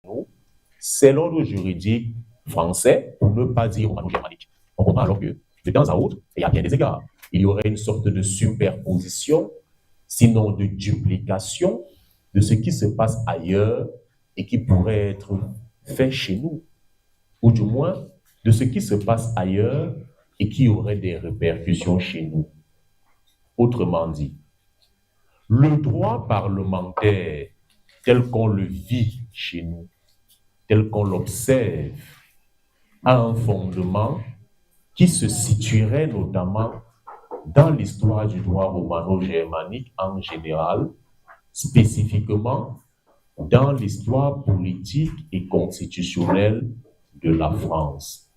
nous, c'est l'ordre juridique français, pour ne pas dire romano-germanique. On comprend alors que, de temps à autre, et à bien des égards, il y aurait une sorte de superposition, sinon de duplication, de ce qui se passe ailleurs et qui pourrait être fait chez nous, ou du moins de ce qui se passe ailleurs et qui aurait des répercussions chez nous. Autrement dit, le droit parlementaire tel qu'on le vit chez nous, tel qu'on l'observe, a un fondement qui se situerait notamment dans l'histoire du droit romano-germanique en général, spécifiquement dans l'histoire politique et constitutionnelle de la France.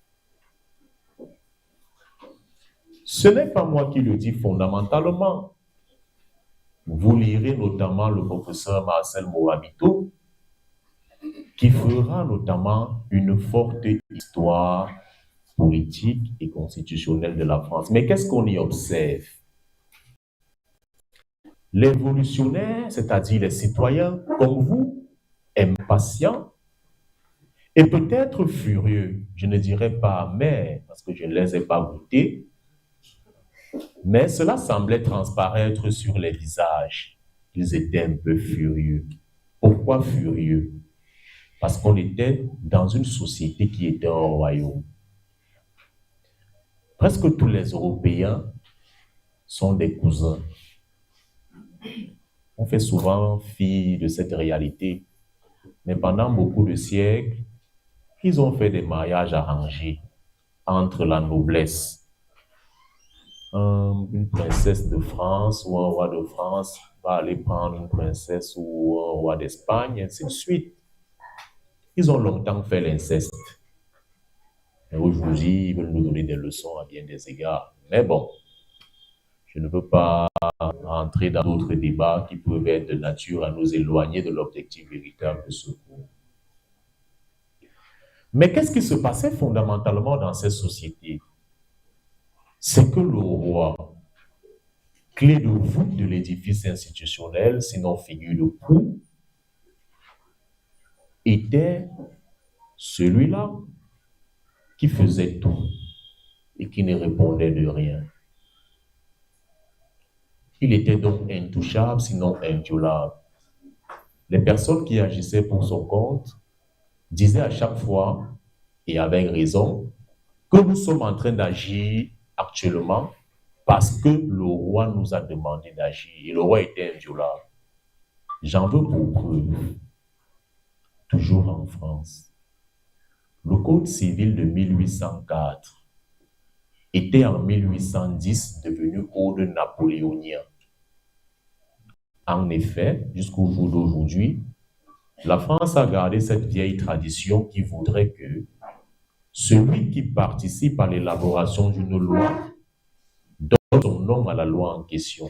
Ce n'est pas moi qui le dis fondamentalement. Vous lirez notamment le professeur Marcel Morabito, qui fera notamment une forte histoire politique et constitutionnelle de la France. Mais qu'est-ce qu'on y observe? Les révolutionnaires, c'est-à-dire les citoyens comme vous, impatients et peut-être furieux, je ne dirais pas amers, parce que je ne les ai pas goûtés, mais cela semblait transparaître sur les visages. Ils étaient un peu furieux. Pourquoi furieux? Parce qu'on était dans une société qui était un royaume. Presque tous les Européens sont des cousins. On fait souvent fi de cette réalité. Mais pendant beaucoup de siècles, ils ont fait des mariages arrangés entre la noblesse. Une princesse de France ou un roi de France va aller prendre une princesse ou un roi d'Espagne, ainsi de suite. Ils ont longtemps fait l'inceste. Et aujourd'hui, ils veulent nous donner des leçons à bien des égards. Mais bon, je ne veux pas entrer dans d'autres débats qui peuvent être de nature à nous éloigner de l'objectif véritable de ce cours. Mais qu'est-ce qui se passait fondamentalement dans cette société? C'est que le roi, clé de voûte de l'édifice institutionnel, sinon figure de proue, était celui-là qui faisait tout et qui ne répondait de rien. Il était donc intouchable, sinon inviolable. Les personnes qui agissaient pour son compte disaient à chaque fois, et avec raison, que nous sommes en train d'agir actuellement parce que le roi nous a demandé d'agir et le roi était inviolable. J'en veux pour preuve, toujours en France, le Code civil de 1804 était en 1810 devenu Code napoléonien. En effet, jusqu'au jour d'aujourd'hui, la France a gardé cette vieille tradition qui voudrait que celui qui participe à l'élaboration d'une loi donne son nom à la loi en question.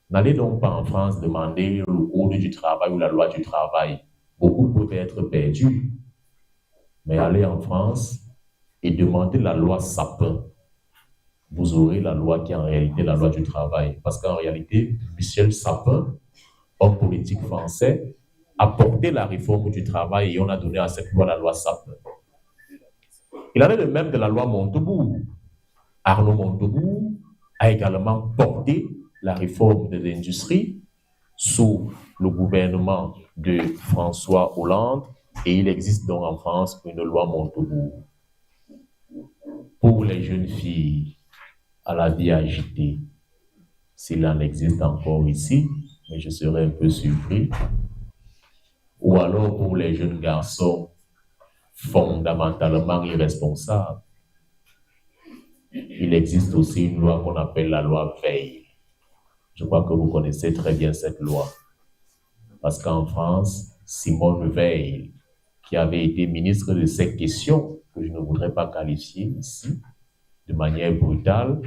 N'allez donc pas en France demander le code du travail ou la loi du travail. Beaucoup peuvent être perdus. Mais allez en France et demandez la loi Sapin. Vous aurez la loi qui est en réalité la loi du travail. Parce qu'en réalité, Michel Sapin, homme politique français, a porté la réforme du travail et on a donné à cette loi la loi Sapin. Il en est de même de la loi Montebourg. Arnaud Montebourg a également porté la réforme de l'industrie sous le gouvernement de François Hollande et il existe donc en France une loi Montebourg. Pour les jeunes filles à la vie agitée, s'il en existe encore ici, mais je serais un peu surpris, ou alors pour les jeunes garçons fondamentalement irresponsables, il existe aussi une loi qu'on appelle la loi Veil. Je crois que vous connaissez très bien cette loi. Parce qu'en France, Simone Veil, qui avait été ministre de ces questions, que je ne voudrais pas qualifier ici, de manière brutale,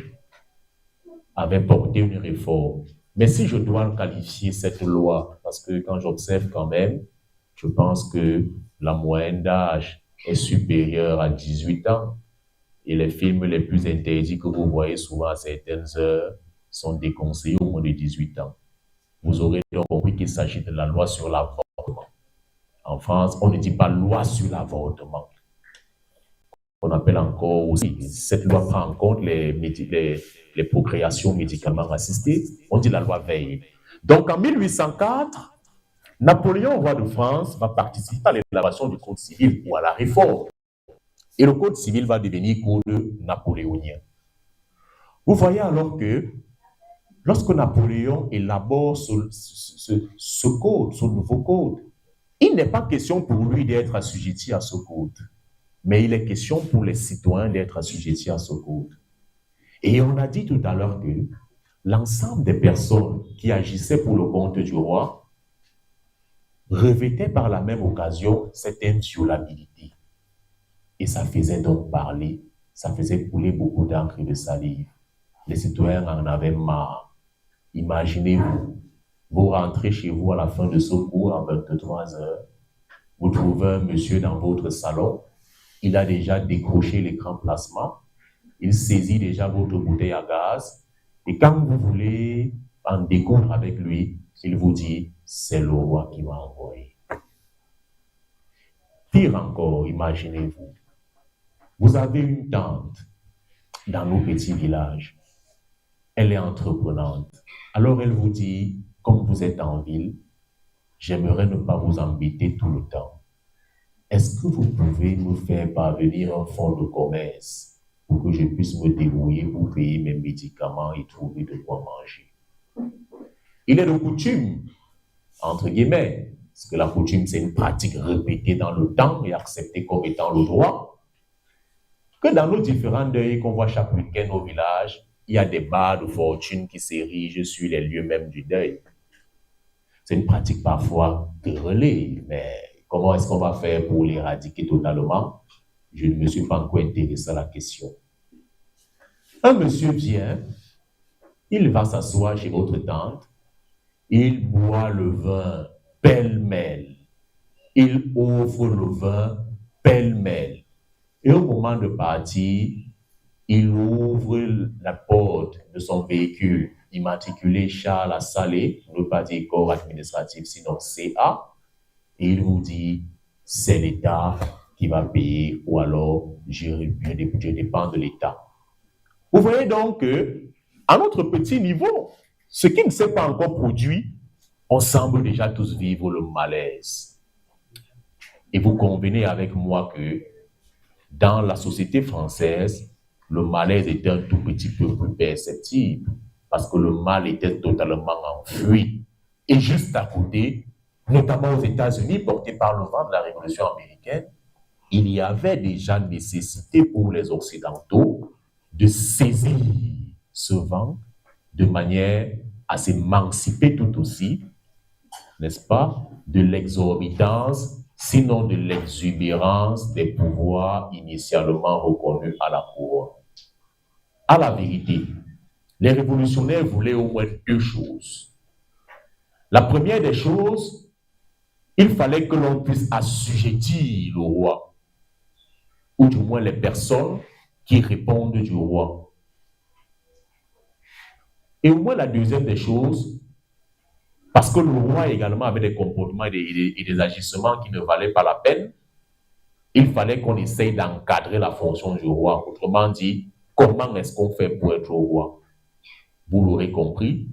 avait porté une réforme. Mais si je dois qualifier cette loi, parce que quand j'observe quand même, je pense que la moyenne d'âge est supérieure à 18 ans. Et les films les plus interdits que vous voyez souvent à certaines heures sont déconseillés au moins de 18 ans. Vous aurez donc compris qu'il s'agit de la loi sur l'avortement. En France, on ne dit pas loi sur l'avortement. On appelle encore aussi, cette loi prend en compte les procréations médicalement assistées. On dit la loi Veil. Donc en 1804, Napoléon, roi de France, va participer à l'élaboration du Code civil ou à la réforme. Et le Code civil va devenir Code napoléonien. Vous voyez alors que lorsque Napoléon élabore ce code, ce nouveau code, il n'est pas question pour lui d'être assujetti à ce code, mais il est question pour les citoyens d'être assujettis à ce code. Et on a dit tout à l'heure que l'ensemble des personnes qui agissaient pour le compte du roi revêtaient par la même occasion cette inviolabilité. Et ça faisait donc parler, ça faisait couler beaucoup d'encre et de salive. Les citoyens en avaient marre. Imaginez-vous, vous rentrez chez vous à la fin de ce cours à 23 heures, vous trouvez un monsieur dans votre salon, il a déjà décroché l'écran plasma, il saisit déjà votre bouteille à gaz, et quand vous voulez en découdre avec lui, il vous dit, c'est le roi qui m'a envoyé. Pire encore, imaginez-vous, vous avez une tante dans nos petits villages, elle est entreprenante. Alors elle vous dit, comme vous êtes en ville, j'aimerais ne pas vous embêter tout le temps. Est-ce que vous pouvez me faire parvenir un fonds de commerce pour que je puisse me débrouiller pour payer mes médicaments et trouver de quoi manger? Il est de coutume, entre guillemets, parce que la coutume c'est une pratique répétée dans le temps et acceptée comme étant le droit, que dans nos différents deuils qu'on voit chaque week-end au village, il y a des bars de fortune qui s'érigent sur les lieux même du deuil. C'est une pratique parfois querellée, mais comment est-ce qu'on va faire pour l'éradiquer totalement? Je ne me suis pas encore intéressé à la question. Un monsieur vient, il va s'asseoir chez votre tante, il boit le vin pêle-mêle, il ouvre le vin pêle-mêle. Et au moment de partir, il ouvre la porte de son véhicule immatriculé Charles à Salé, ne pas dire corps administratif, sinon CA, et il vous dit, c'est l'État qui va payer, ou alors je dépends de l'État. Vous voyez donc que, à notre petit niveau, ce qui ne s'est pas encore produit, on semble déjà tous vivre le malaise. Et vous convenez avec moi que dans la société française, le malaise était un tout petit peu plus perceptible parce que le mal était totalement en fuite. Et juste à côté, notamment aux États-Unis, portés par le vent de la Révolution américaine, il y avait déjà nécessité pour les Occidentaux de saisir ce vent de manière à s'émanciper tout aussi, n'est-ce pas, de l'exorbitance, sinon de l'exubérance des pouvoirs initialement reconnus à la couronne. À la vérité, les révolutionnaires voulaient au moins deux choses. La première des choses, il fallait que l'on puisse assujettir le roi, ou du moins les personnes qui répondent du roi. Et au moins la deuxième des choses, parce que le roi également avait des comportements et des agissements qui ne valaient pas la peine, il fallait qu'on essaye d'encadrer la fonction du roi. Autrement dit, comment est-ce qu'on fait pour être roi? Vous l'aurez compris,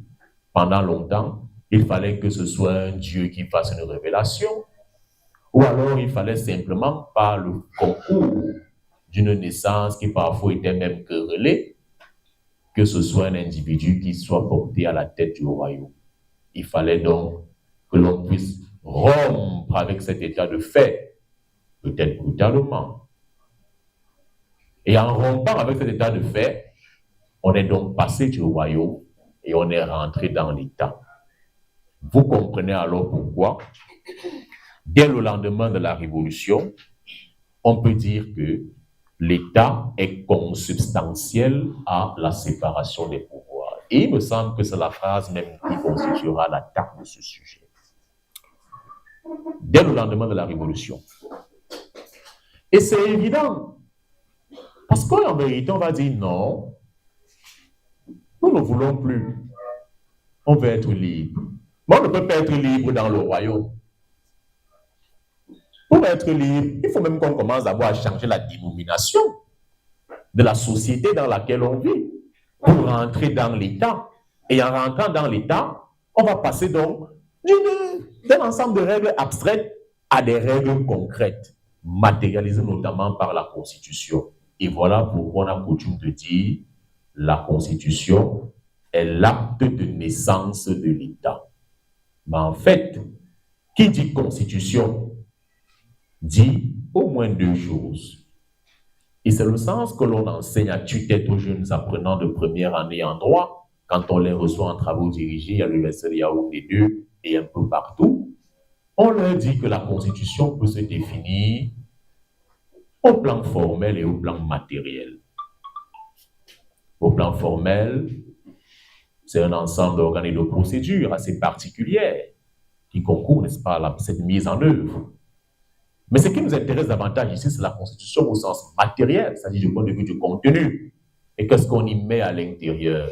pendant longtemps, il fallait que ce soit un Dieu qui fasse une révélation, ou alors il fallait simplement, par le concours d'une naissance qui parfois était même querellée, que ce soit un individu qui soit porté à la tête du royaume. Il fallait donc que l'on puisse rompre avec cet état de fait, peut-être brutalement. Et en rompant avec cet état de fait, on est donc passé du royaume et on est rentré dans l'État. Vous comprenez alors pourquoi, dès le lendemain de la Révolution, on peut dire que l'État est consubstantiel à la séparation des pouvoirs. Et il me semble que c'est la phrase même qui constituera l'attaque de ce sujet. Dès le lendemain de la Révolution. Et c'est évident. Parce qu'en vérité, on va dire non, nous ne voulons plus. On veut être libre. Mais on ne peut pas être libre dans le royaume. Pour être libre, il faut même qu'on commence d'abord à changer la dénomination de la société dans laquelle on vit pour rentrer dans l'État. Et en rentrant dans l'État, on va passer donc d'un ensemble de règles abstraites à des règles concrètes, matérialisées notamment par la Constitution. Et voilà pourquoi on a coutume de dire la Constitution est l'acte de naissance de l'État. Mais en fait, qui dit Constitution dit au moins deux choses. Et c'est le sens que l'on enseigne à tue-tête aux jeunes apprenants de première année en droit, quand on les reçoit en travaux dirigés à l'Université de Yaoundé 2 et un peu partout. On leur dit que la Constitution peut se définir au plan formel et au plan matériel. Au plan formel, c'est un ensemble d'organes et de procédures assez particulières qui concourent, n'est-ce pas, à cette mise en œuvre. Mais ce qui nous intéresse davantage ici, c'est la Constitution au sens matériel, c'est-à-dire du point de vue du contenu. Et qu'est-ce qu'on y met à l'intérieur?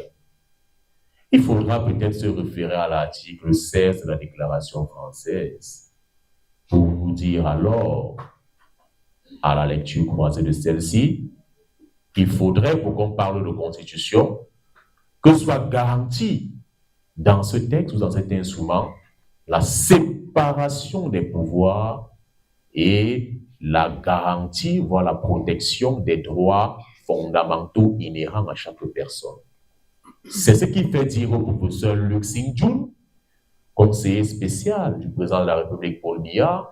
Il faudra peut-être se référer à l'article 16 de la Déclaration française pour nous dire alors, à la lecture croisée de celle-ci, qu'il faudrait, pour qu'on parle de Constitution, que soit garantie dans ce texte ou dans cet instrument la séparation des pouvoirs et la garantie, voire la protection des droits fondamentaux inhérents à chaque personne. C'est ce qui fait dire au professeur Luc Sing-Jun, conseiller spécial du président de la République Paul Biya,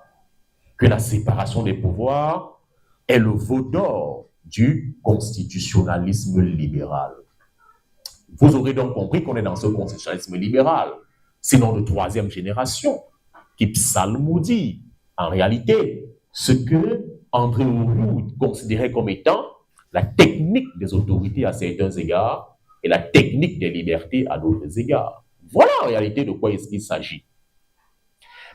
que la séparation des pouvoirs est le veau d'or du constitutionnalisme libéral. Vous aurez donc compris qu'on est dans ce constitutionnalisme libéral, sinon de troisième génération, qui psalmodie en réalité ce que André Auroux considérait comme étant la technique des autorités à certains égards et la technique des libertés à d'autres égards. Voilà en réalité de quoi il s'agit.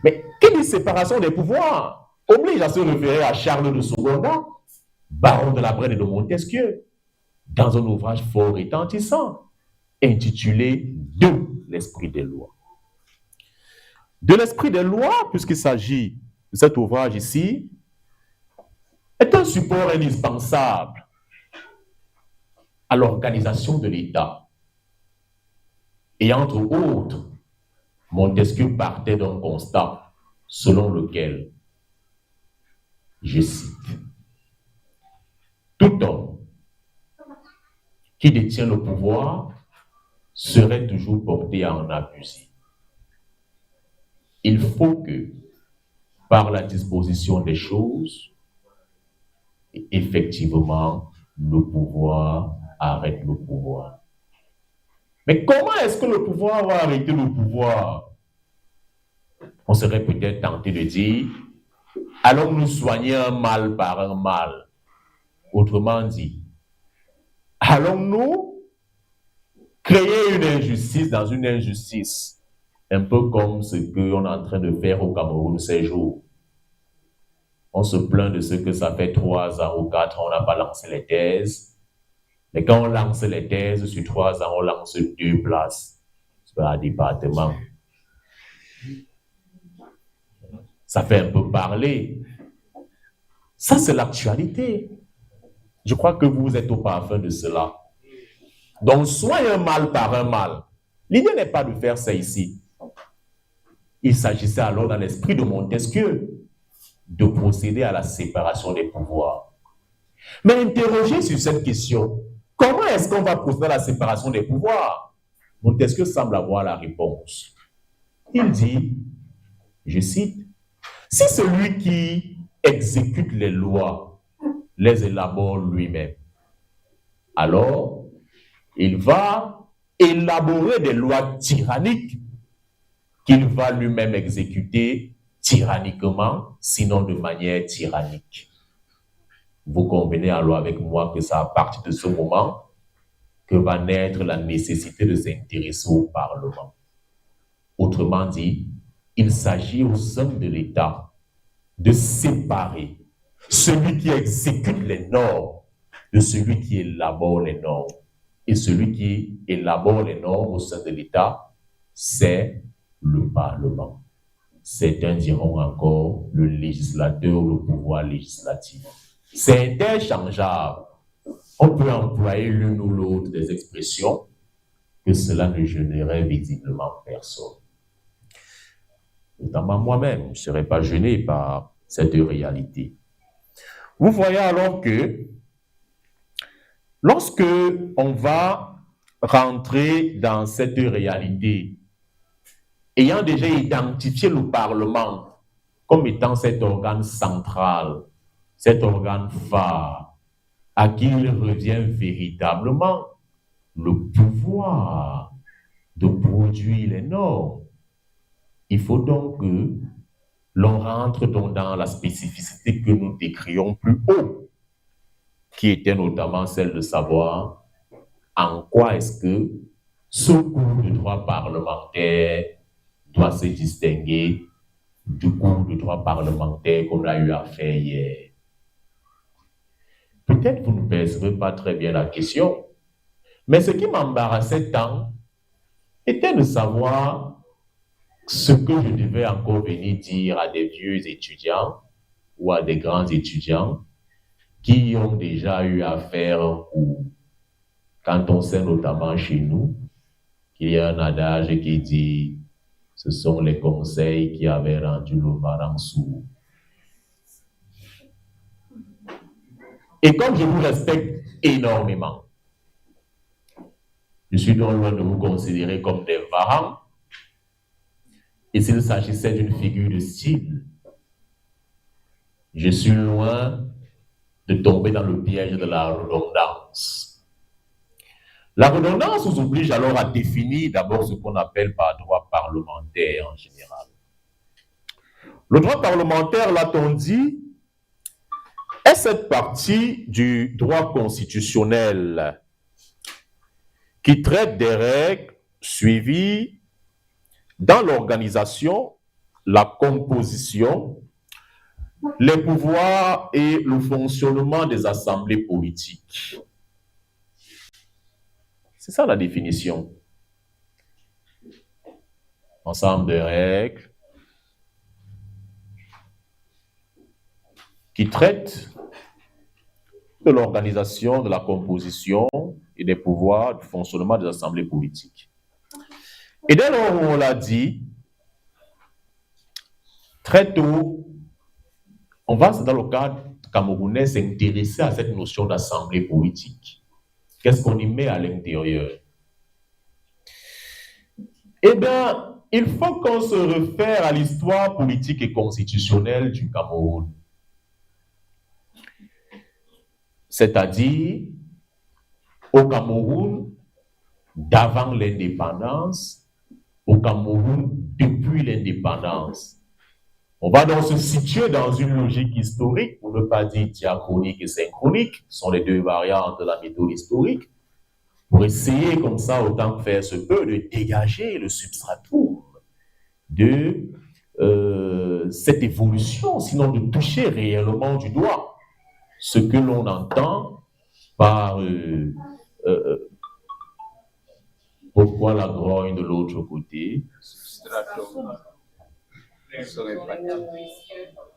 Mais quelle est la séparation des pouvoirs oblige à se référer à Charles de Secondat, baron de la Brenne et de Montesquieu, dans un ouvrage fort retentissant intitulé « De l'esprit des lois ». De l'esprit des lois, puisqu'il s'agit de cet ouvrage ici, est un support indispensable à l'organisation de l'État. Et entre autres, Montesquieu partait d'un constat selon lequel, je cite, « Tout homme qui détient le pouvoir serait toujours porté à en abuser. Il faut que, par la disposition des choses, effectivement, le pouvoir arrête le pouvoir. » Mais comment est-ce que le pouvoir va arrêter le pouvoir? On serait peut-être tenté de dire, allons-nous soigner un mal par un mal? Autrement dit, allons-nous créer une injustice dans une injustice? Un peu comme ce qu'on est en train de faire au Cameroun ces jours. On se plaint de ce que ça fait 3 ans ou 4 ans, on n'a pas lancé les thèses. Mais quand on lance les thèses, sur 3 ans, on lance 2 places sur un département. Ça fait un peu parler. Ça, c'est l'actualité. Je crois que vous êtes au parfum de cela. Donc, soigne un mal par un mal. L'idée n'est pas de faire ça ici. Il s'agissait alors, dans l'esprit de Montesquieu, de procéder à la séparation des pouvoirs. Mais interrogez sur cette question. Comment est-ce qu'on va procéder à la séparation des pouvoirs? Montesquieu semble avoir la réponse. Il dit, je cite, « Si celui qui exécute les lois les élabore lui-même, alors il va élaborer des lois tyranniques qu'il va lui-même exécuter tyranniquement, sinon de manière tyrannique. » Vous convenez alors avec moi que c'est à partir de ce moment que va naître la nécessité de s'intéresser au Parlement. Autrement dit, il s'agit au sein de l'État de séparer celui qui exécute les normes de celui qui élabore les normes. Et celui qui élabore les normes au sein de l'État, c'est le Parlement. certains diront encore le législateur ou le pouvoir législatif. C'est interchangeable. On peut employer l'une ou l'autre des expressions, que cela ne gênerait visiblement personne. Notamment moi-même, je ne serais pas gêné par cette réalité. Vous voyez alors que lorsque on va rentrer dans cette réalité, ayant déjà identifié le Parlement comme étant cet organe central, cet organe phare, à qui il revient véritablement le pouvoir de produire les normes. Il faut donc que l'on rentre donc dans la spécificité que nous décrions plus haut, qui était notamment celle de savoir en quoi est-ce que ce cours de droit parlementaire doit se distinguer du cours de droit parlementaire qu'on a eu à faire hier. Peut-être vous ne percevez pas très bien la question, mais ce qui m'embarrassait tant était de savoir ce que je devais encore venir dire à des vieux étudiants ou à des grands étudiants qui ont déjà eu à faire un cours. Quand on sait notamment chez nous qu'il y a un adage qui dit « ce sont les conseils qui avaient rendu le parent sourd ». Et comme je vous respecte énormément, je suis donc loin de vous considérer comme des parents. Et s'il s'agissait d'une figure de style, je suis loin de tomber dans le piège de la redondance. La redondance nous oblige alors à définir d'abord ce qu'on appelle par droit parlementaire en général. Le droit parlementaire, l'a-t-on dit, est cette partie du droit constitutionnel qui traite des règles suivies dans l'organisation, la composition, les pouvoirs et le fonctionnement des assemblées politiques. C'est ça la définition. Ensemble de règles qui traitent de l'organisation, de la composition et des pouvoirs, du fonctionnement des assemblées politiques. Et dès lors où on l'a dit, très tôt, on va, dans le cadre camerounais, s'intéresser à cette notion d'assemblée politique. Qu'est-ce qu'on y met à l'intérieur? Eh bien, il faut qu'on se réfère à l'histoire politique et constitutionnelle du Cameroun. C'est-à-dire au Cameroun d'avant l'indépendance, au Cameroun depuis l'indépendance. On va donc se situer dans une logique historique, pour ne pas dire diachronique et synchronique, ce sont les deux variantes de la méthode historique, pour essayer comme ça, autant que faire se peut, de dégager le substratum de cette évolution, sinon de toucher réellement du doigt ce que l'on entend par pourquoi la grogne de l'autre côté.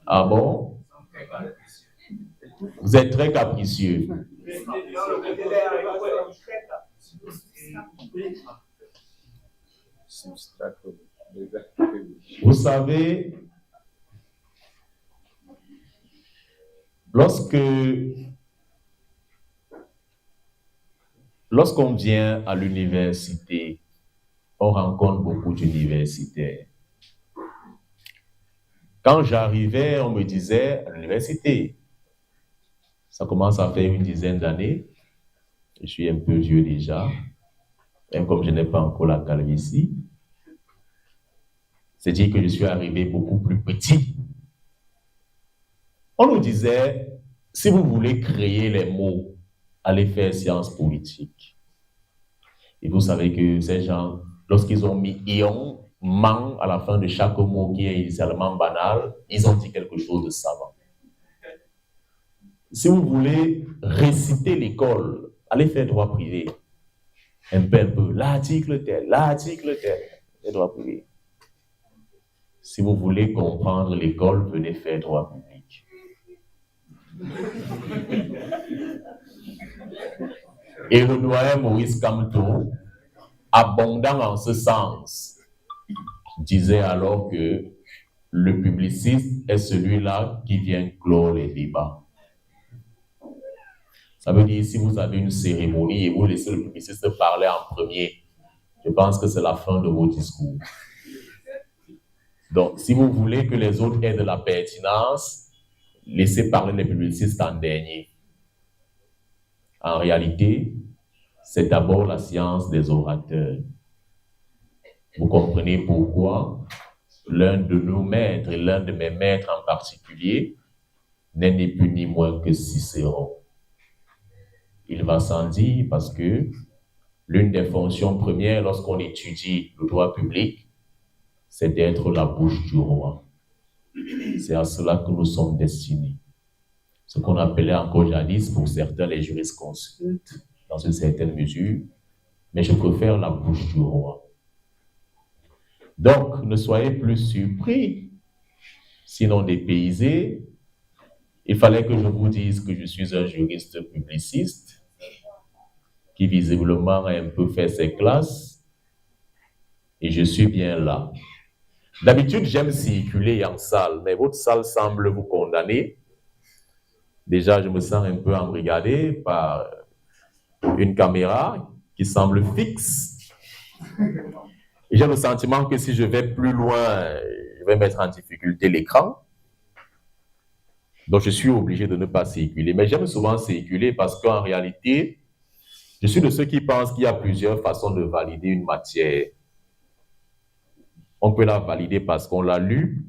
Ah bon? Vous êtes très capricieux. Vous savez, lorsqu'on vient à l'université, on rencontre beaucoup d'universitaires. Quand j'arrivais, on me disait à l'université, ça commence à faire une dizaine d'années, je suis un peu vieux déjà, même comme je n'ai pas encore la calvitie, c'est dire que je suis arrivé beaucoup plus petit. On nous disait, si vous voulez créer les mots, allez faire sciences politiques. Et vous savez que ces gens, lorsqu'ils ont mis ion, man à la fin de chaque mot qui est initialement banal, ils ont dit quelque chose de savant. Si vous voulez réciter l'école, allez faire droit privé. Un peu, l'article tel, les droits privés. Si vous voulez comprendre l'école, venez faire droit public. Et le doyen Maurice Kamto, abondant en ce sens, disait alors que le publiciste est celui-là qui vient clore les débats. Ça veut dire, si vous avez une cérémonie et vous laissez le publiciste parler en premier, je pense que c'est la fin de vos discours. Donc, si vous voulez que les autres aient de la pertinence, laissez parler les publicistes en dernier. En réalité, c'est d'abord la science des orateurs. Vous comprenez pourquoi l'un de nos maîtres, et l'un de mes maîtres en particulier, n'est ni plus ni moins que Cicéron. Il va sans dire parce que l'une des fonctions premières lorsqu'on étudie le droit public, c'est d'être la bouche du roi. C'est à cela que nous sommes destinés. Ce qu'on appelait encore jadis, pour certains, les jurisconsultes, dans une certaine mesure, mais je préfère la bouche du roi. Donc, ne soyez plus surpris, sinon dépaysés. Il fallait que je vous dise que je suis un juriste publiciste qui visiblement a un peu fait ses classes et je suis bien là. D'habitude, j'aime circuler en salle, mais votre salle semble vous condamner. Déjà, je me sens un peu embrigadé par une caméra qui semble fixe. Et j'ai le sentiment que si je vais plus loin, je vais mettre en difficulté l'écran. Donc, je suis obligé de ne pas circuler. Mais j'aime souvent circuler parce qu'en réalité, je suis de ceux qui pensent qu'il y a plusieurs façons de valider une matière. On peut la valider parce qu'on l'a lu,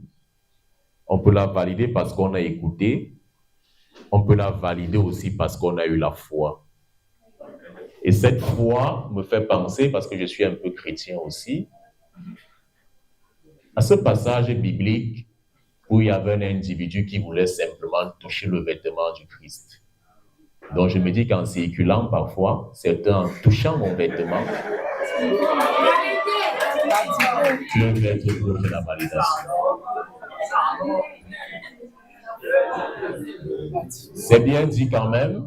on peut la valider parce qu'on a écouté, on peut la valider aussi parce qu'on a eu la foi. Et cette foi me fait penser, parce que je suis un peu chrétien aussi, à ce passage biblique où il y avait un individu qui voulait simplement toucher le vêtement du Christ. Donc je me dis qu'en circulant parfois, certains en touchant mon vêtement, peuvent être pour la validation. C'est bien dit quand même.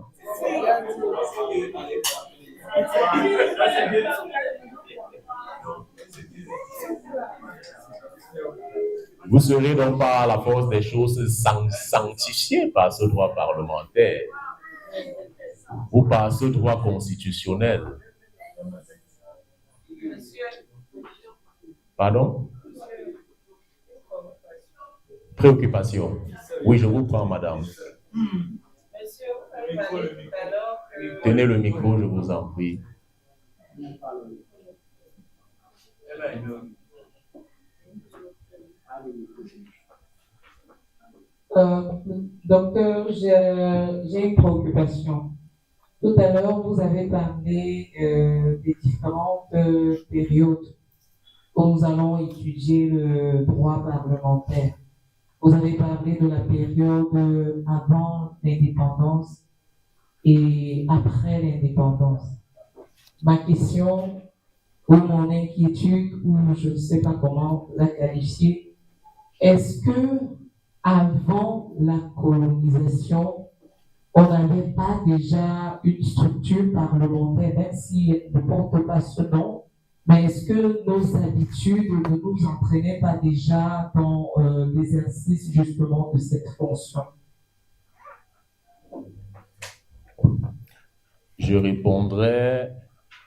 Vous serez donc par la force des choses sanctifiés par ce droit parlementaire ou par ce droit constitutionnel. Pardon? Préoccupation. Oui, je vous prends, madame. Tenez le micro, je vous en prie. Docteur, j'ai une préoccupation. Tout à l'heure, vous avez parlé des différentes périodes où nous allons étudier le droit parlementaire. Vous avez parlé de la période avant l'indépendance et après l'indépendance. Ma question ou mon inquiétude, ou je ne sais pas comment la qualifier, est-ce que avant la colonisation, on n'avait pas déjà une structure parlementaire, même si elle ne porte pas ce nom, mais est-ce que nos habitudes ne nous entraînaient pas déjà dans l'exercice justement de cette fonction? Je répondrai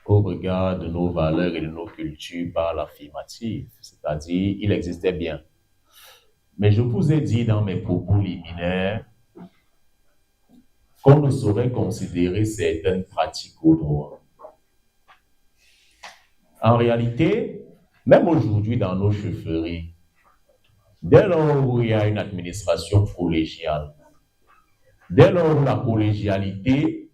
au regard de nos valeurs et de nos cultures par l'affirmative, c'est-à-dire il existait bien. Mais je vous ai dit dans mes propos liminaires qu'on ne saurait considérer certaines pratiques au droit. En réalité, même aujourd'hui dans nos chefferies, dès lors où il y a une administration collégiale, dès lors où la collégialité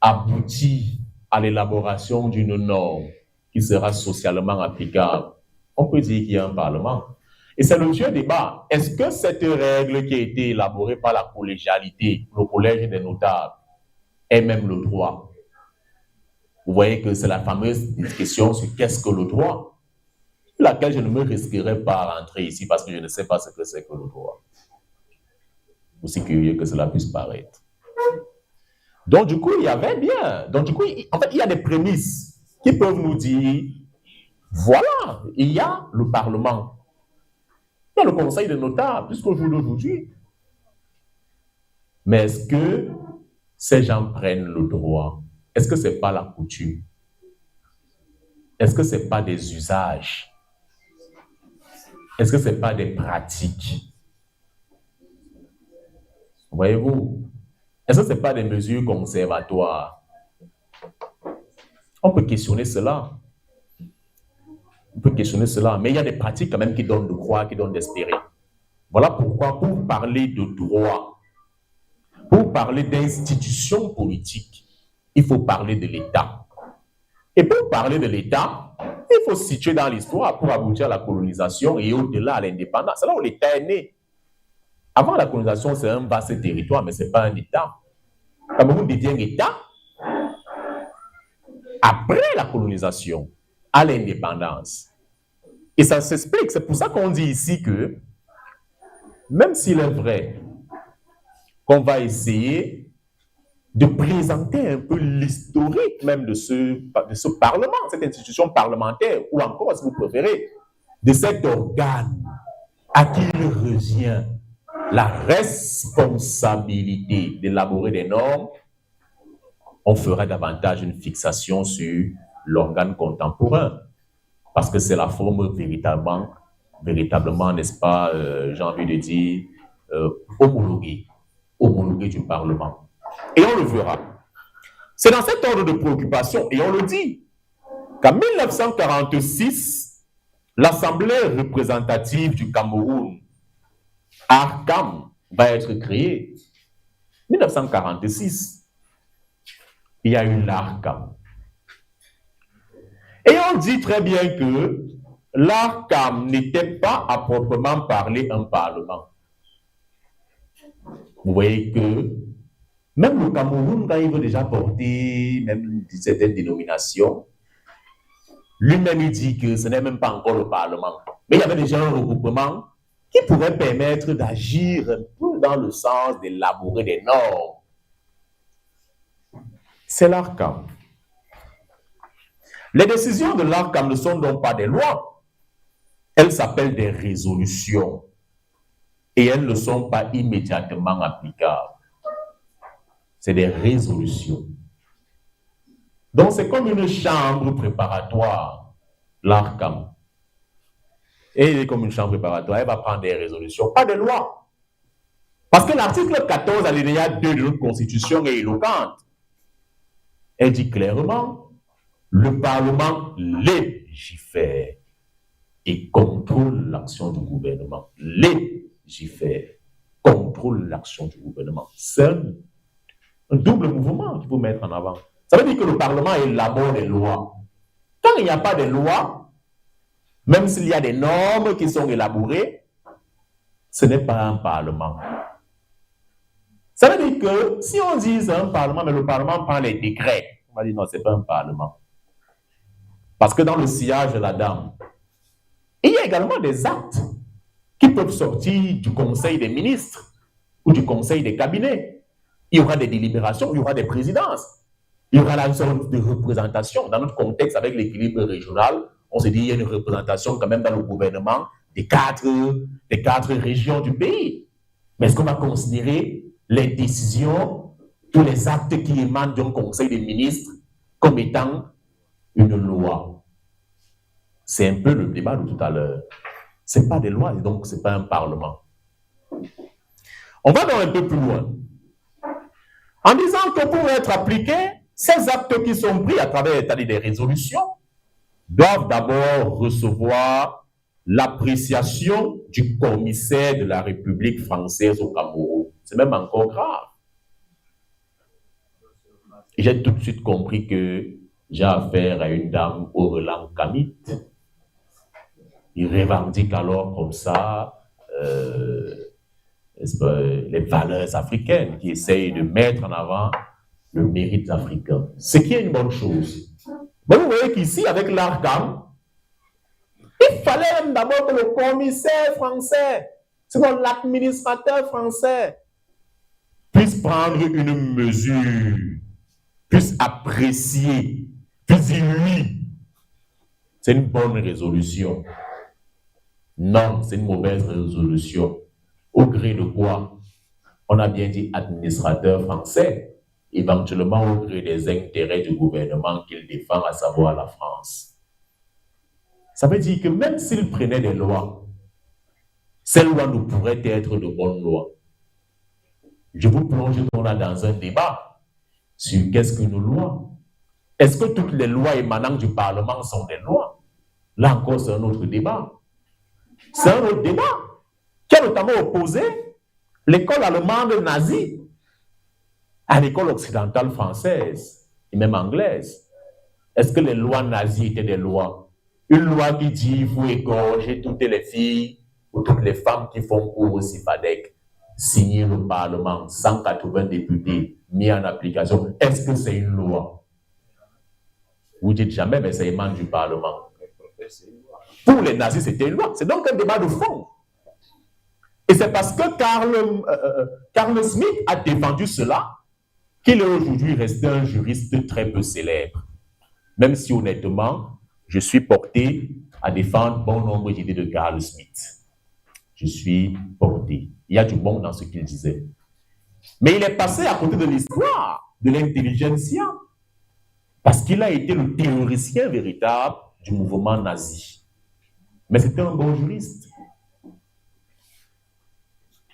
aboutit à l'élaboration d'une norme qui sera socialement applicable, on peut dire qu'il y a un parlement. Et c'est le vieux débat. Est-ce que cette règle qui a été élaborée par la collégialité, le collège des notables, est même le droit? Vous voyez que c'est la fameuse question sur qu'est-ce que le droit? laquelle je ne me risquerai pas à rentrer ici parce que je ne sais pas ce que c'est que le droit. Aussi curieux que cela puisse paraître. Donc, du coup, il y avait bien. Donc, du coup, en fait, il y a des prémices qui peuvent nous dire, voilà, il y a le Parlement. Il y a le Conseil des notables, jusqu'au jour d'aujourd'hui. Mais est-ce que ces gens prennent le droit? Est-ce que ce n'est pas la coutume? Est-ce que ce n'est pas des usages? Est-ce que ce n'est pas des pratiques? Voyez-vous? Est-ce que ce n'est pas des mesures conservatoires? On peut questionner cela. On peut questionner cela. Mais il y a des pratiques quand même qui donnent de croire, qui donnent d'espérer. Voilà pourquoi, pour parler de droit, pour parler d'institutions politiques, il faut parler de l'État. Et pour parler de l'État, il faut se situer dans l'histoire pour aboutir à la colonisation et au-delà à l'indépendance. C'est là où l'État est né. Avant la colonisation, c'est un vaste territoire, mais ce n'est pas un État. Cameroun devient État après la colonisation, à l'indépendance. Et ça s'explique. C'est pour ça qu'on dit ici que, même s'il est vrai qu'on va essayer de présenter un peu l'historique même de ce Parlement, cette institution parlementaire, ou encore, si vous préférez, de cet organe à qui il revient la responsabilité d'élaborer des normes, on fera davantage une fixation sur l'organe contemporain, parce que c'est la forme véritablement, n'est-ce pas, j'ai envie de dire, homologuée du Parlement. Et on le verra. C'est dans cet ordre de préoccupation, et on le dit, qu'en 1946, l'Assemblée représentative du Cameroun, ARCAM, va être créée. 1946, il y a eu l'ARCAM. Et on dit très bien que l'ARCAM n'était pas à proprement parler un parlement. Vous voyez que même le Cameroun, quand il veut déjà porter même certaines dénominations, lui-même il dit que ce n'est même pas encore le Parlement. Mais il y avait déjà un regroupement qui pourrait permettre d'agir un peu dans le sens d'élaborer des normes. C'est l'ARCAM. Les décisions de l'ARCAM ne sont donc pas des lois. Elles s'appellent des résolutions. Et elles ne sont pas immédiatement applicables. C'est des résolutions. Donc c'est comme une chambre préparatoire, l'ARCAM. Et elle est comme une chambre préparatoire, elle va prendre des résolutions, pas des lois. Parce que l'article 14 alinéa 2 de notre Constitution est éloquente. Elle dit clairement, le Parlement légifère et contrôle l'action du gouvernement. Légifère, contrôle l'action du gouvernement. C'est un double mouvement qu'il faut mettre en avant. Ça veut dire que le Parlement élabore des lois. Quand il n'y a pas de lois, même s'il y a des normes qui sont élaborées, ce n'est pas un Parlement. Ça veut dire que si on dit c'est un Parlement, mais le Parlement prend les décrets, on va dire non, ce n'est pas un Parlement. Parce que dans le sillage de la dame, il y a également des actes qui peuvent sortir du Conseil des ministres ou du Conseil des cabinets. Il y aura des délibérations, il y aura des présidences. Il y aura là une sorte de représentation. Dans notre contexte, avec l'équilibre régional, on se dit qu'il y a une représentation quand même dans le gouvernement des quatre régions du pays. Mais est-ce qu'on va considérer les décisions ou les actes qui émanent d'un Conseil des ministres comme étant une loi? C'est un peu le débat de tout à l'heure. Ce n'est pas des lois, donc ce n'est pas un parlement. On va donc un peu plus loin. En disant que pour être appliqués, ces actes qui sont pris à travers des résolutions doivent d'abord recevoir l'appréciation du commissaire de la République française au Cameroun. C'est même encore grave. J'ai tout de suite compris que j'ai affaire à une dame au relent camite. Il revendique alors comme ça les valeurs africaines, qui essayent de mettre en avant le mérite africain. Ce qui est une bonne chose. Mais vous voyez qu'ici, avec l'ARCAM, Il fallait même d'abord que le commissaire français, sinon l'administrateur français, puisse prendre une mesure, puisse apprécier, puisse dire oui, c'est une bonne résolution. Non, c'est une mauvaise résolution. Au gré de quoi? On a bien dit administrateur français, éventuellement au gré des intérêts du gouvernement qu'il défend, à savoir la France. Ça veut dire que même s'il prenait des lois, ces lois ne pourraient être de bonnes lois. Je vous plonge dans un débat sur qu'est-ce qu'une loi. Est-ce que toutes les lois émanant du Parlement sont des lois? Là encore, c'est un autre débat. C'est un autre débat qui a notamment opposé l'école allemande nazie à l'école occidentale française et même anglaise. Est-ce que les lois nazies étaient des lois? Une loi qui dit qu'il faut égorger toutes les filles ou toutes les femmes qui font cours au CIFADEC, signer le Parlement, 180 députés mis en application. Est-ce que c'est une loi? Vous dites jamais, mais ça émane du Parlement. Pour les nazis, c'était une loi. C'est donc un débat de fond. Et c'est parce que Carl Smith a défendu cela qu'il est aujourd'hui resté un juriste très peu célèbre. Même si honnêtement, je suis porté à défendre bon nombre d'idées de Carl Smith. Je suis porté. Il y a du bon dans ce qu'il disait. Mais il est passé à côté de l'histoire, de l'intelligentsia, parce qu'il a été le théoricien véritable du mouvement nazi. Mais c'était un bon juriste.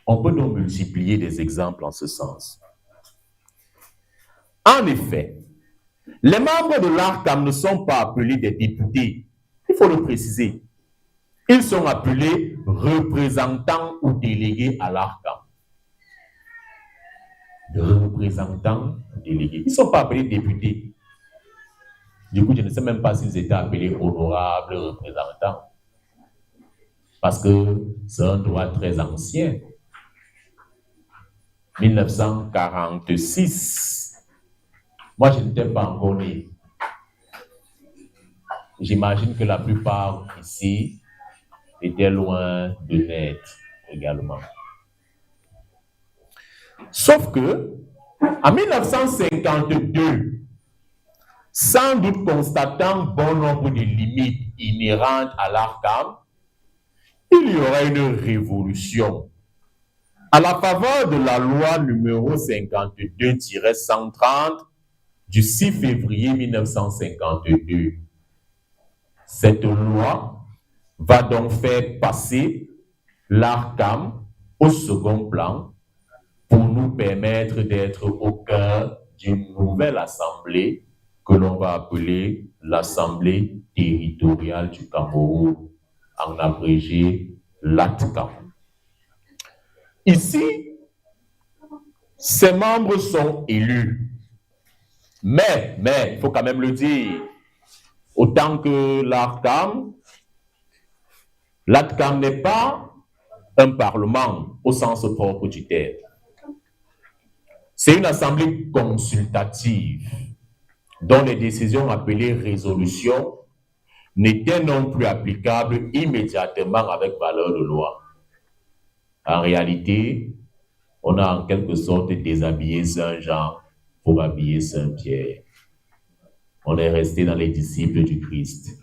On peut donc multiplier des exemples en ce sens. En effet, les membres de l'ARCAM ne sont pas appelés des députés. Il faut le préciser. Ils sont appelés représentants ou délégués à l'ARCAM. Représentants ou délégués. Ils ne sont pas appelés députés. Du coup, je ne sais même pas s'ils étaient appelés honorables représentants. Parce que c'est un droit très ancien. 1946. Moi, je n'étais pas encore né. J'imagine que la plupart ici étaient loin de naître également. Sauf que, en 1952, sans doute constatant bon nombre de limites inhérentes à l'ARCAM, il y aura une révolution. À la faveur de la loi numéro 52-130 du 6 février 1952, cette loi va donc faire passer l'ARCAM au second plan pour nous permettre d'être au cœur d'une nouvelle assemblée que l'on va appeler l'Assemblée territoriale du Cameroun, en abrégé l'ATCAM. Ici, ces membres sont élus. Mais, il faut quand même le dire, autant que l'ARCAM n'est pas un parlement au sens propre du terme. C'est une assemblée consultative dont les décisions appelées résolutions n'étaient non plus applicables immédiatement avec valeur de loi. En réalité, on a en quelque sorte déshabillé Saint-Jean pour habiller Saint-Pierre. On est resté dans les disciples du Christ.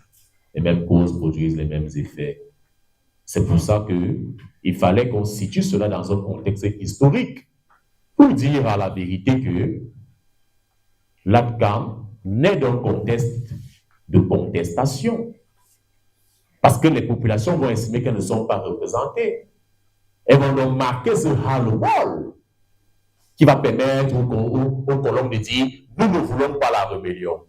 Les mêmes causes produisent les mêmes effets. C'est pour ça qu'il fallait qu'on situe cela dans un contexte historique pour dire à la vérité que l'ATCAM naît d'un contexte de contestation. Parce que les populations vont estimer qu'elles ne sont pas représentées. Elles vont donc marquer ce halo-wall qui va permettre aux colons de dire « Nous ne voulons pas la rébellion.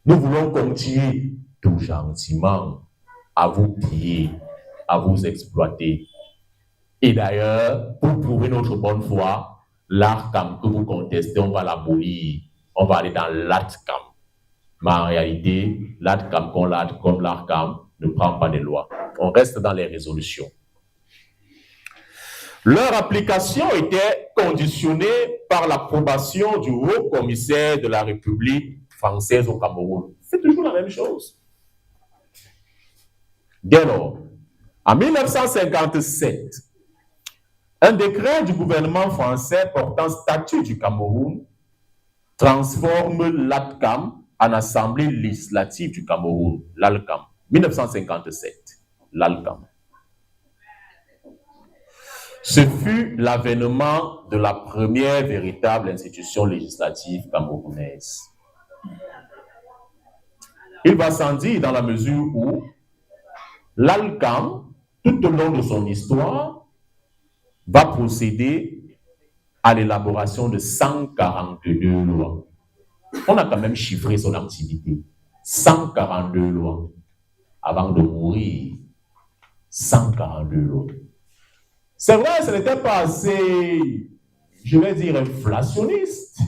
Nous voulons continuer tout gentiment à vous piller, à vous exploiter. » Et d'ailleurs, pour prouver notre bonne foi, l'ARCAM que vous contestez, on va l'abolir. On va aller dans l'ATCAM. Mais en réalité, l'ATCAM comme l'ARCAM ne prend pas de loi. On reste dans les résolutions. Leur application était conditionnée par l'approbation du haut commissaire de la République française au Cameroun. C'est toujours la même chose. Dès lors, en 1957, un décret du gouvernement français portant statut du Cameroun transforme l'ATCAM en Assemblée législative du Cameroun, l'ALCAM. 1957, l'ALCAM. Ce fut l'avènement de la première véritable institution législative camerounaise. Il va sans dire dans la mesure où l'ALCAM, tout au long de son histoire, va procéder à l'élaboration de 142 lois. On a quand même chiffré son activité. 142 lois. Avant de mourir, 142 lois. C'est vrai, ce n'était pas assez, je vais dire, inflationniste.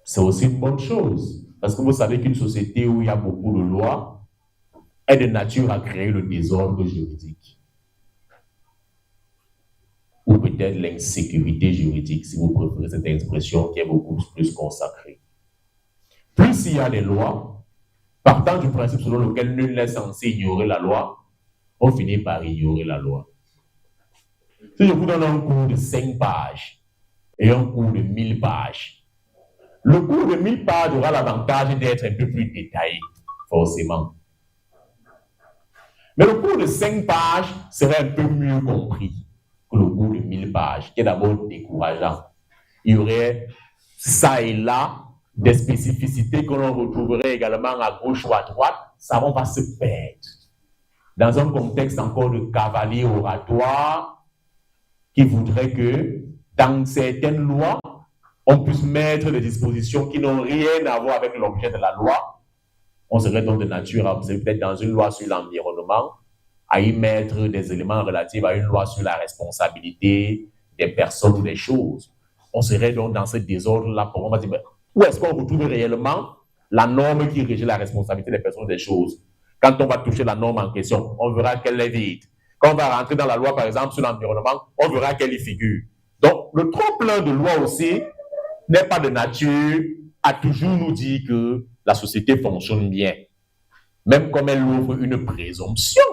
C'est aussi une bonne chose. Parce que vous savez qu'une société où il y a beaucoup de lois est de nature à créer le désordre juridique. Ou peut-être l'insécurité juridique, si vous préférez cette expression qui est beaucoup plus consacrée. Plus il y a des lois, partant du principe selon lequel nul n'est censé ignorer la loi, on finit par ignorer la loi. Si je vous donne un cours de 5 pages et un cours de 1000 pages, le cours de 1000 pages aura l'avantage d'être un peu plus détaillé, forcément. Mais le cours de 5 pages serait un peu mieux compris que le cours de 1000 pages, qui est d'abord décourageant. Il y aurait ça et là des spécificités que l'on retrouverait également à gauche ou à droite, ça va se perdre. Dans un contexte encore de cavalier oratoire, qui voudrait que dans certaines lois, on puisse mettre des dispositions qui n'ont rien à voir avec l'objet de la loi. On serait donc de nature à observer peut-être dans une loi sur l'environnement, à y mettre des éléments relatifs à une loi sur la responsabilité des personnes ou des choses. On serait donc dans ce désordre-là. On va dire, où est-ce qu'on retrouve réellement la norme qui régit la responsabilité des personnes ou des choses? Quand on va toucher la norme en question, on verra qu'elle est vide. Quand on va rentrer dans la loi, par exemple, sur l'environnement, on verra qu'elle y figure. Donc, le trop-plein de lois aussi n'est pas de nature à toujours nous dire que la société fonctionne bien. Même comme elle ouvre une présomption.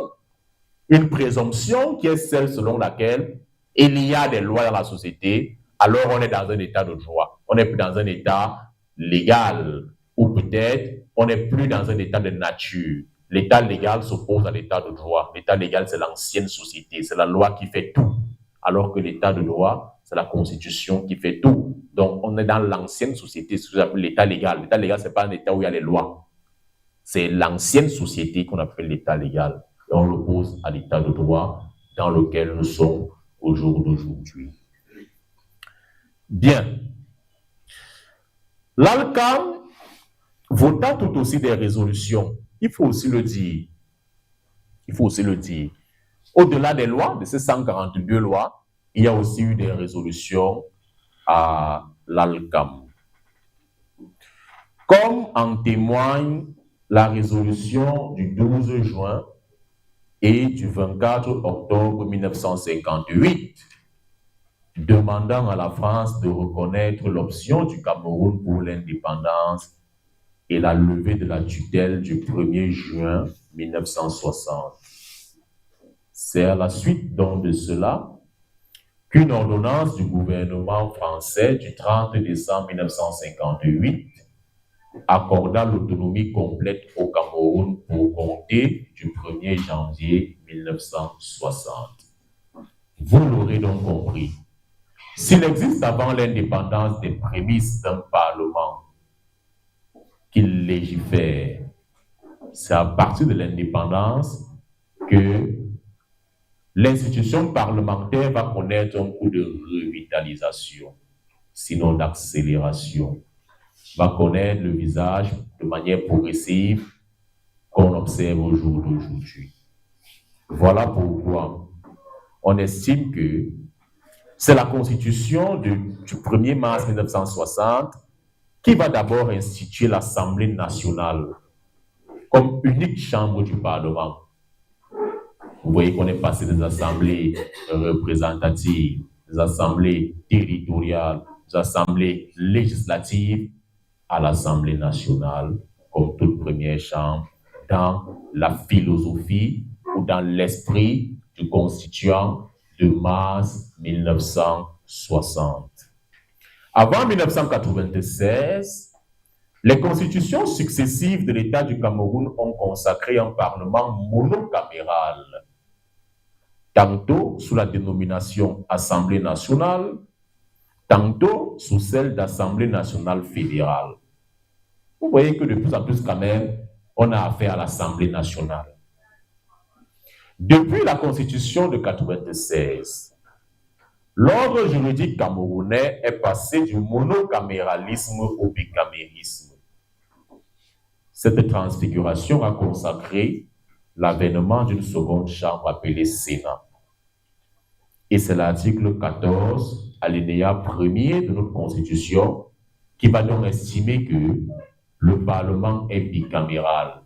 Une présomption qui est celle selon laquelle il y a des lois dans la société, alors on est dans un état de droit. On n'est plus dans un état légal. Ou peut-être, on n'est plus dans un état de nature. L'état légal s'oppose à l'état de droit. L'état légal, c'est l'ancienne société. C'est la loi qui fait tout. Alors que l'état de droit, c'est la constitution qui fait tout. Donc, on est dans l'ancienne société, ce qu'on appelle l'état légal. L'état légal, ce n'est pas un état où il y a les lois. C'est l'ancienne société qu'on appelle l'état légal. Et on l'oppose à l'état de droit dans lequel nous sommes au jour d'aujourd'hui. Bien. L'ALCAM vota tout aussi des résolutions. Il faut aussi le dire. Il faut aussi le dire. Au-delà des lois, de ces 142 lois, il y a aussi eu des résolutions à l'ALCAM. Comme en témoigne la résolution du 12 juin et du 24 octobre 1958, demandant à la France de reconnaître l'option du Cameroun pour l'indépendance et la levée de la tutelle du 1er juin 1960. C'est à la suite donc de cela qu'une ordonnance du gouvernement français du 30 décembre 1958 accorda l'autonomie complète au Cameroun pour compter du 1er janvier 1960. Vous l'aurez donc compris. S'il existe avant l'indépendance des prémices d'un parlement qui légifère, c'est à partir de l'indépendance que l'institution parlementaire va connaître un coup de revitalisation, sinon d'accélération, va connaître le visage de manière progressive qu'on observe au jour d'aujourd'hui. Voilà pourquoi on estime que c'est la Constitution du 1er mars 1960 qui va d'abord instituer l'Assemblée nationale comme unique chambre du Parlement. Vous voyez qu'on est passé des assemblées représentatives, des assemblées territoriales, des assemblées législatives à l'Assemblée nationale comme toute première chambre dans la philosophie ou dans l'esprit du constituant de mars 1960. Avant 1996, les constitutions successives de l'État du Cameroun ont consacré un parlement monocaméral, tantôt sous la dénomination Assemblée nationale, tantôt sous celle d'Assemblée nationale fédérale. Vous voyez que de plus en plus, quand même, on a affaire à l'Assemblée nationale. Depuis la Constitution de 1996, l'ordre juridique camerounais est passé du monocaméralisme au bicamérisme. Cette transfiguration a consacré l'avènement d'une seconde chambre appelée Sénat. Et c'est l'article 14, alinéa 1er de notre Constitution, qui va donc estimer que le Parlement est bicaméral.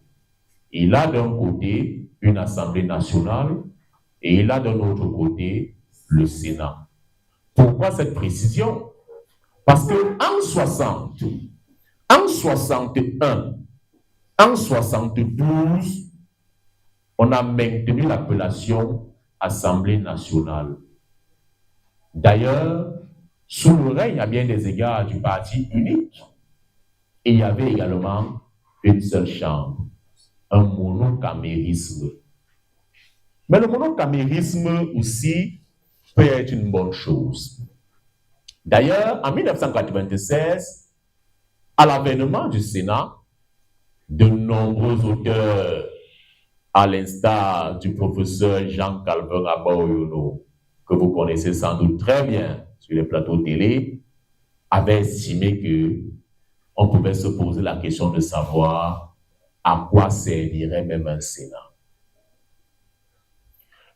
Il a d'un côté une Assemblée nationale et il a d'un autre côté le Sénat. Pourquoi cette précision? Parce qu'en 60, en 61, en 72, on a maintenu l'appellation Assemblée nationale. D'ailleurs, sous le règne à bien des égards du parti unique, il y avait également une seule chambre, un monocamérisme. Mais le monocamérisme aussi peut être une bonne chose. D'ailleurs, en 1996, à l'avènement du Sénat, de nombreux auteurs, à l'instar du professeur Jean-Calvin Abaoyono, que vous connaissez sans doute très bien sur les plateaux télé, avaient estimé qu'on pouvait se poser la question de savoir à quoi servirait même un Sénat.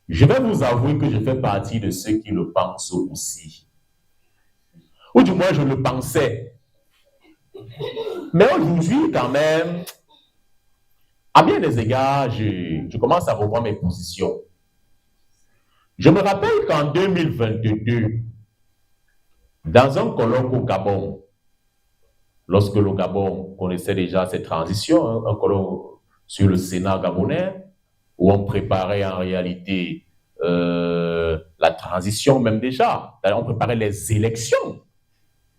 Je vais vous avouer que je fais partie de ceux qui le pensent aussi. Ou du moins, je le pensais. Mais aujourd'hui, quand même, à bien des égards, je commence à revoir mes positions. Je me rappelle qu'en 2022, dans un colloque au Gabon, lorsque le Gabon connaissait déjà cette transition, un colloque sur le Sénat gabonais, où on préparait en réalité la transition même déjà. D'ailleurs, on préparait les élections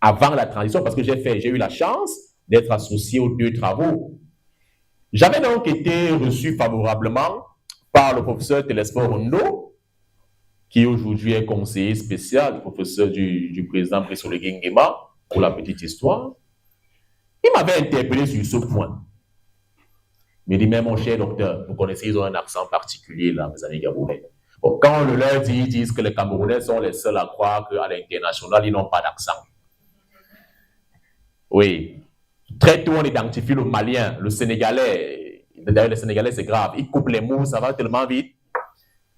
avant la transition, parce que j'ai eu la chance d'être associé aux deux travaux. J'avais donc été reçu favorablement par le professeur Telesphore Ondo, qui aujourd'hui est conseiller spécial du professeur du président Brice Oligui Nguema, pour la petite histoire. Il m'avait interpellé sur ce point. Il me dit, mais mon cher docteur, vous connaissez, ils ont un accent particulier là, mes amis gabonais. Bon, quand on le leur dit, ils disent que les Camerounais sont les seuls à croire qu'à l'international, ils n'ont pas d'accent. Oui. Très tôt, on identifie le Malien, le Sénégalais. D'ailleurs, le Sénégalais, c'est grave. Ils coupent les mots, ça va tellement vite.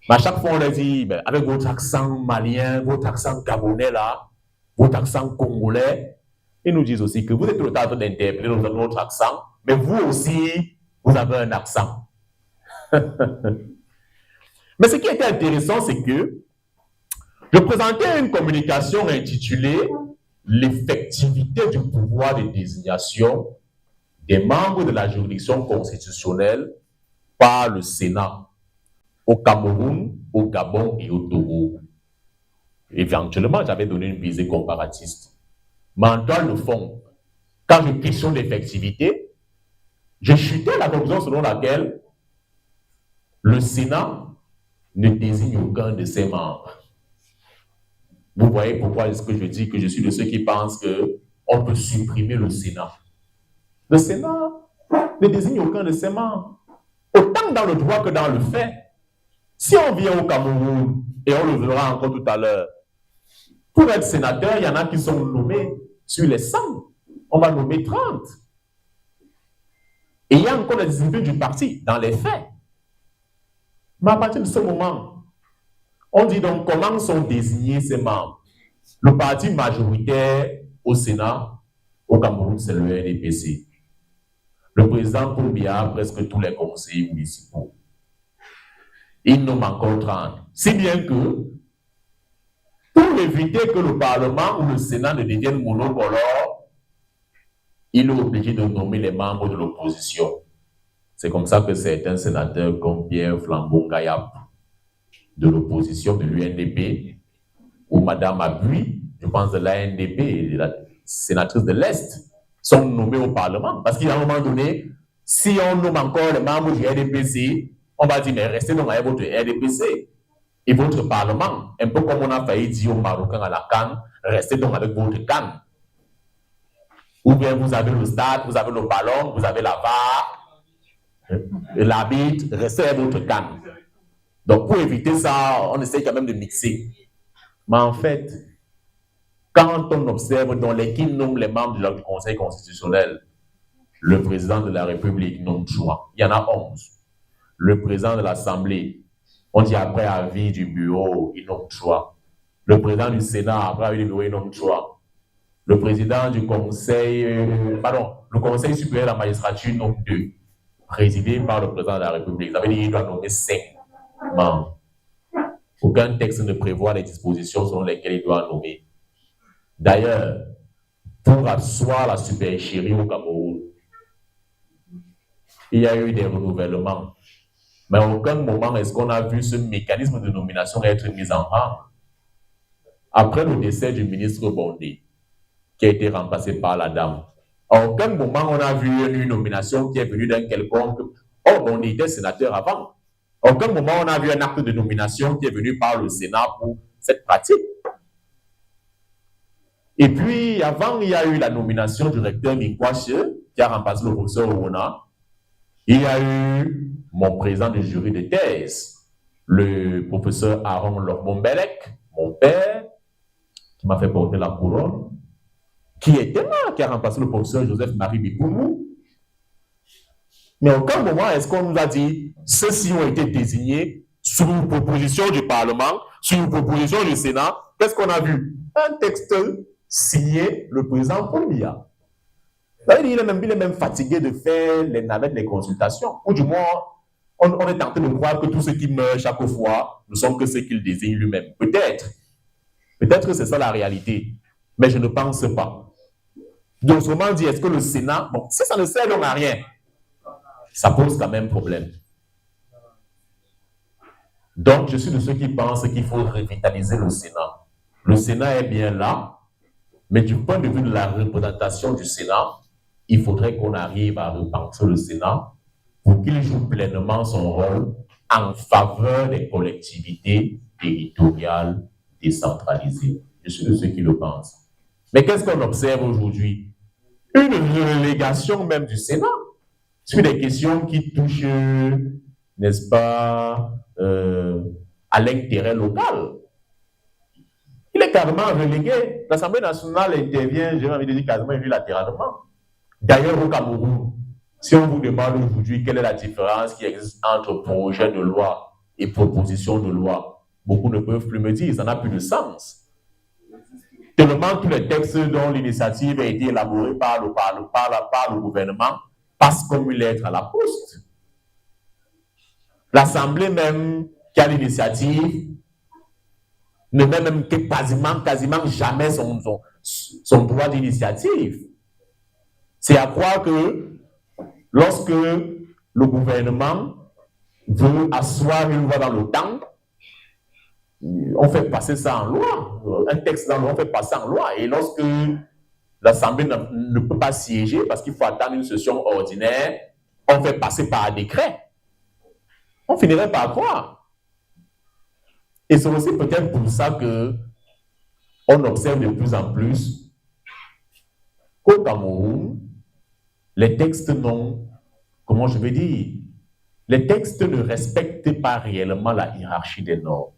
Mais à chaque fois, on leur dit, ben, avec votre accent malien, votre accent gabonais là, votre accent congolais, ils nous disent aussi que vous êtes tout le temps en train d'interpréter notre accent, mais vous aussi, vous avez un accent. Mais ce qui était intéressant, c'est que je présentais une communication intitulée « L'effectivité du pouvoir de désignation des membres de la juridiction constitutionnelle par le Sénat au Cameroun, au Gabon et au Togo ». Éventuellement, j'avais donné une visée comparatiste. Mais en toile de fond, quand je questionne l'effectivité, je chutais à la conclusion selon laquelle le Sénat ne désigne aucun de ses membres. Vous voyez pourquoi est-ce que je dis que je suis de ceux qui pensent qu'on peut supprimer le Sénat. Le Sénat ne désigne aucun de ses membres. Autant dans le droit que dans le fait. Si on vient au Cameroun, et on le verra encore tout à l'heure, pour être sénateur, il y en a qui sont nommés sur les 100. On va nommer 30. Et il y a encore la discipline du parti, dans les faits. Mais à partir de ce moment, on dit donc comment sont désignés ces membres. Le parti majoritaire au Sénat, au Cameroun, c'est le RDPC. Le président Paul Biya a presque tous les conseillers municipaux. Il nomme encore 30. Si bien que, pour éviter que le Parlement ou le Sénat ne deviennent monocolores, il est obligé de nommer les membres de l'opposition. C'est comme ça que certains sénateurs comme Pierre Flambon-Gayap de l'opposition de l'UNDP ou Madame Abui, je pense de l'ANDP, la sénatrice de l'Est, sont nommés au Parlement. Parce qu'à un moment donné, si on nomme encore les membres du RDPC, on va dire, mais restez donc avec votre RDPC et votre Parlement. Un peu comme on a failli dire aux Marocains à la CAN, restez donc avec votre CAN. Ou bien vous avez le stade, vous avez le ballon, vous avez la VAR, l'arbitre, restez avec votre CAN. Donc pour éviter ça, on essaie quand même de mixer. Mais en fait, quand on observe dans l'équipe nomme les membres du Conseil constitutionnel, le président de la République nomme 3. Il y en a 11. Le président de l'Assemblée, on dit après avis du bureau, il nomme 3. Le président du Sénat, après avis du bureau, il nomme 3. Le président du Conseil, le Conseil supérieur de la magistrature nomme 2. Présidé par le président de la République. Ça veut dire qu'il doit nommer 5 membres. Aucun texte ne prévoit les dispositions selon lesquelles il doit nommer. D'ailleurs, pour asseoir la supercherie au Cameroun, il y a eu des renouvellements. Mais à aucun moment est-ce qu'on a vu ce mécanisme de nomination être mis en branle. Après le décès du ministre Bondé, qui a été remplacé par la dame, à aucun moment on a vu une nomination qui est venue d'un quelconque. Oh, Bondé était sénateur avant. À aucun moment on a vu un acte de nomination qui est venu par le Sénat pour cette pratique. Et puis, avant, il y a eu la nomination du recteur Minkwache, qui a remplacé le professeur Ouna. Il y a eu mon président du jury de thèse, le professeur Aaron Lormombelek, mon père, qui m'a fait porter la couronne, qui était là, qui a remplacé le professeur Joseph-Marie Bipoumou. Mais à aucun moment est-ce qu'on nous a dit, ceux-ci ont été désignés sous une proposition du Parlement, sous une proposition du Sénat. Qu'est-ce qu'on a vu? Un texte signé le président Koumbia. Il est même fatigué de faire les navettes, les consultations. Ou du moins, on est tenté de croire que tous ceux qui meurent chaque fois ne sont que ceux qu'il désigne lui-même. Peut-être. Peut-être que c'est ça la réalité. Mais je ne pense pas. Donc, autrement dit, est-ce que le Sénat, bon, si ça ne sert donc à rien, ça pose quand même problème. Donc, je suis de ceux qui pensent qu'il faut revitaliser le Sénat. Le Sénat est bien là, mais du point de vue de la représentation du Sénat, il faudrait qu'on arrive à repenser le Sénat pour qu'il joue pleinement son rôle en faveur des collectivités territoriales décentralisées. Je suis de ceux qui le pensent. Mais qu'est-ce qu'on observe aujourd'hui? Une relégation même du Sénat sur des questions qui touchent, n'est-ce pas, à l'intérêt local. Il est carrément relégué. L'Assemblée nationale intervient, j'ai envie de dire, quasiment unilatéralement. D'ailleurs, au Cameroun, si on vous demande aujourd'hui quelle est la différence qui existe entre projet de loi et proposition de loi, beaucoup ne peuvent plus me dire, ça n'a plus de sens. Tellement tous les textes dont l'initiative a été élaborée par le gouvernement passent comme une lettre à la poste. L'Assemblée même qui a l'initiative ne met même que quasiment jamais son droit d'initiative. C'est à croire que lorsque le gouvernement veut asseoir une loi dans le temps, on fait passer ça en loi. Un texte dans le loi, on fait passer en loi. Et lorsque l'Assemblée ne peut pas siéger parce qu'il faut attendre une session ordinaire, on fait passer par décret. On finirait par croire. Et c'est aussi peut-être pour ça qu'on observe de plus en plus qu'au Cameroun, les textes n'ont, comment je vais dire, les textes ne respectent pas réellement la hiérarchie des normes.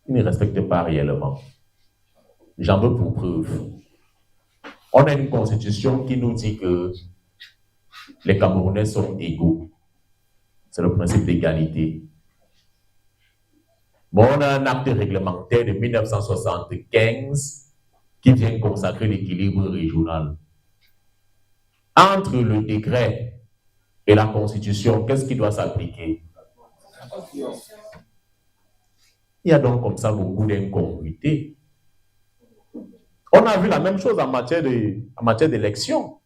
Ils ne respectent pas réellement. J'en veux pour preuve. On a une constitution qui nous dit que les Camerounais sont égaux. C'est le principe d'égalité. Bon, on a un acte réglementaire de 1975 qui vient consacrer l'équilibre régional. Entre le décret et la Constitution, qu'est-ce qui doit s'appliquer? Il y a donc comme ça beaucoup d'incongruités. On a vu la même chose en matière d'élection.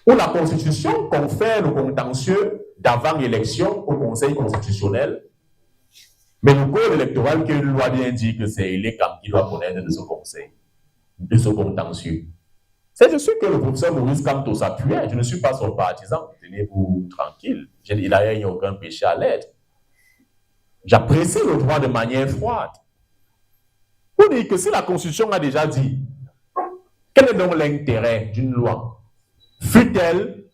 où la Constitution confère le contentieux d'avant élection au Conseil constitutionnel, mais le code électoral que une loi bien dit que c'est l'ECAM qui doit connaître de ce conseil, de ce contentieux. C'est dessus que le professeur Maurice Kamto s'appuyait. Je ne suis pas son partisan, tenez-vous tranquille. Il n'y a aucun péché à l'être. J'apprécie le droit de manière froide. Pour dire que si la Constitution a déjà dit, quel est donc l'intérêt d'une loi? Fut-elle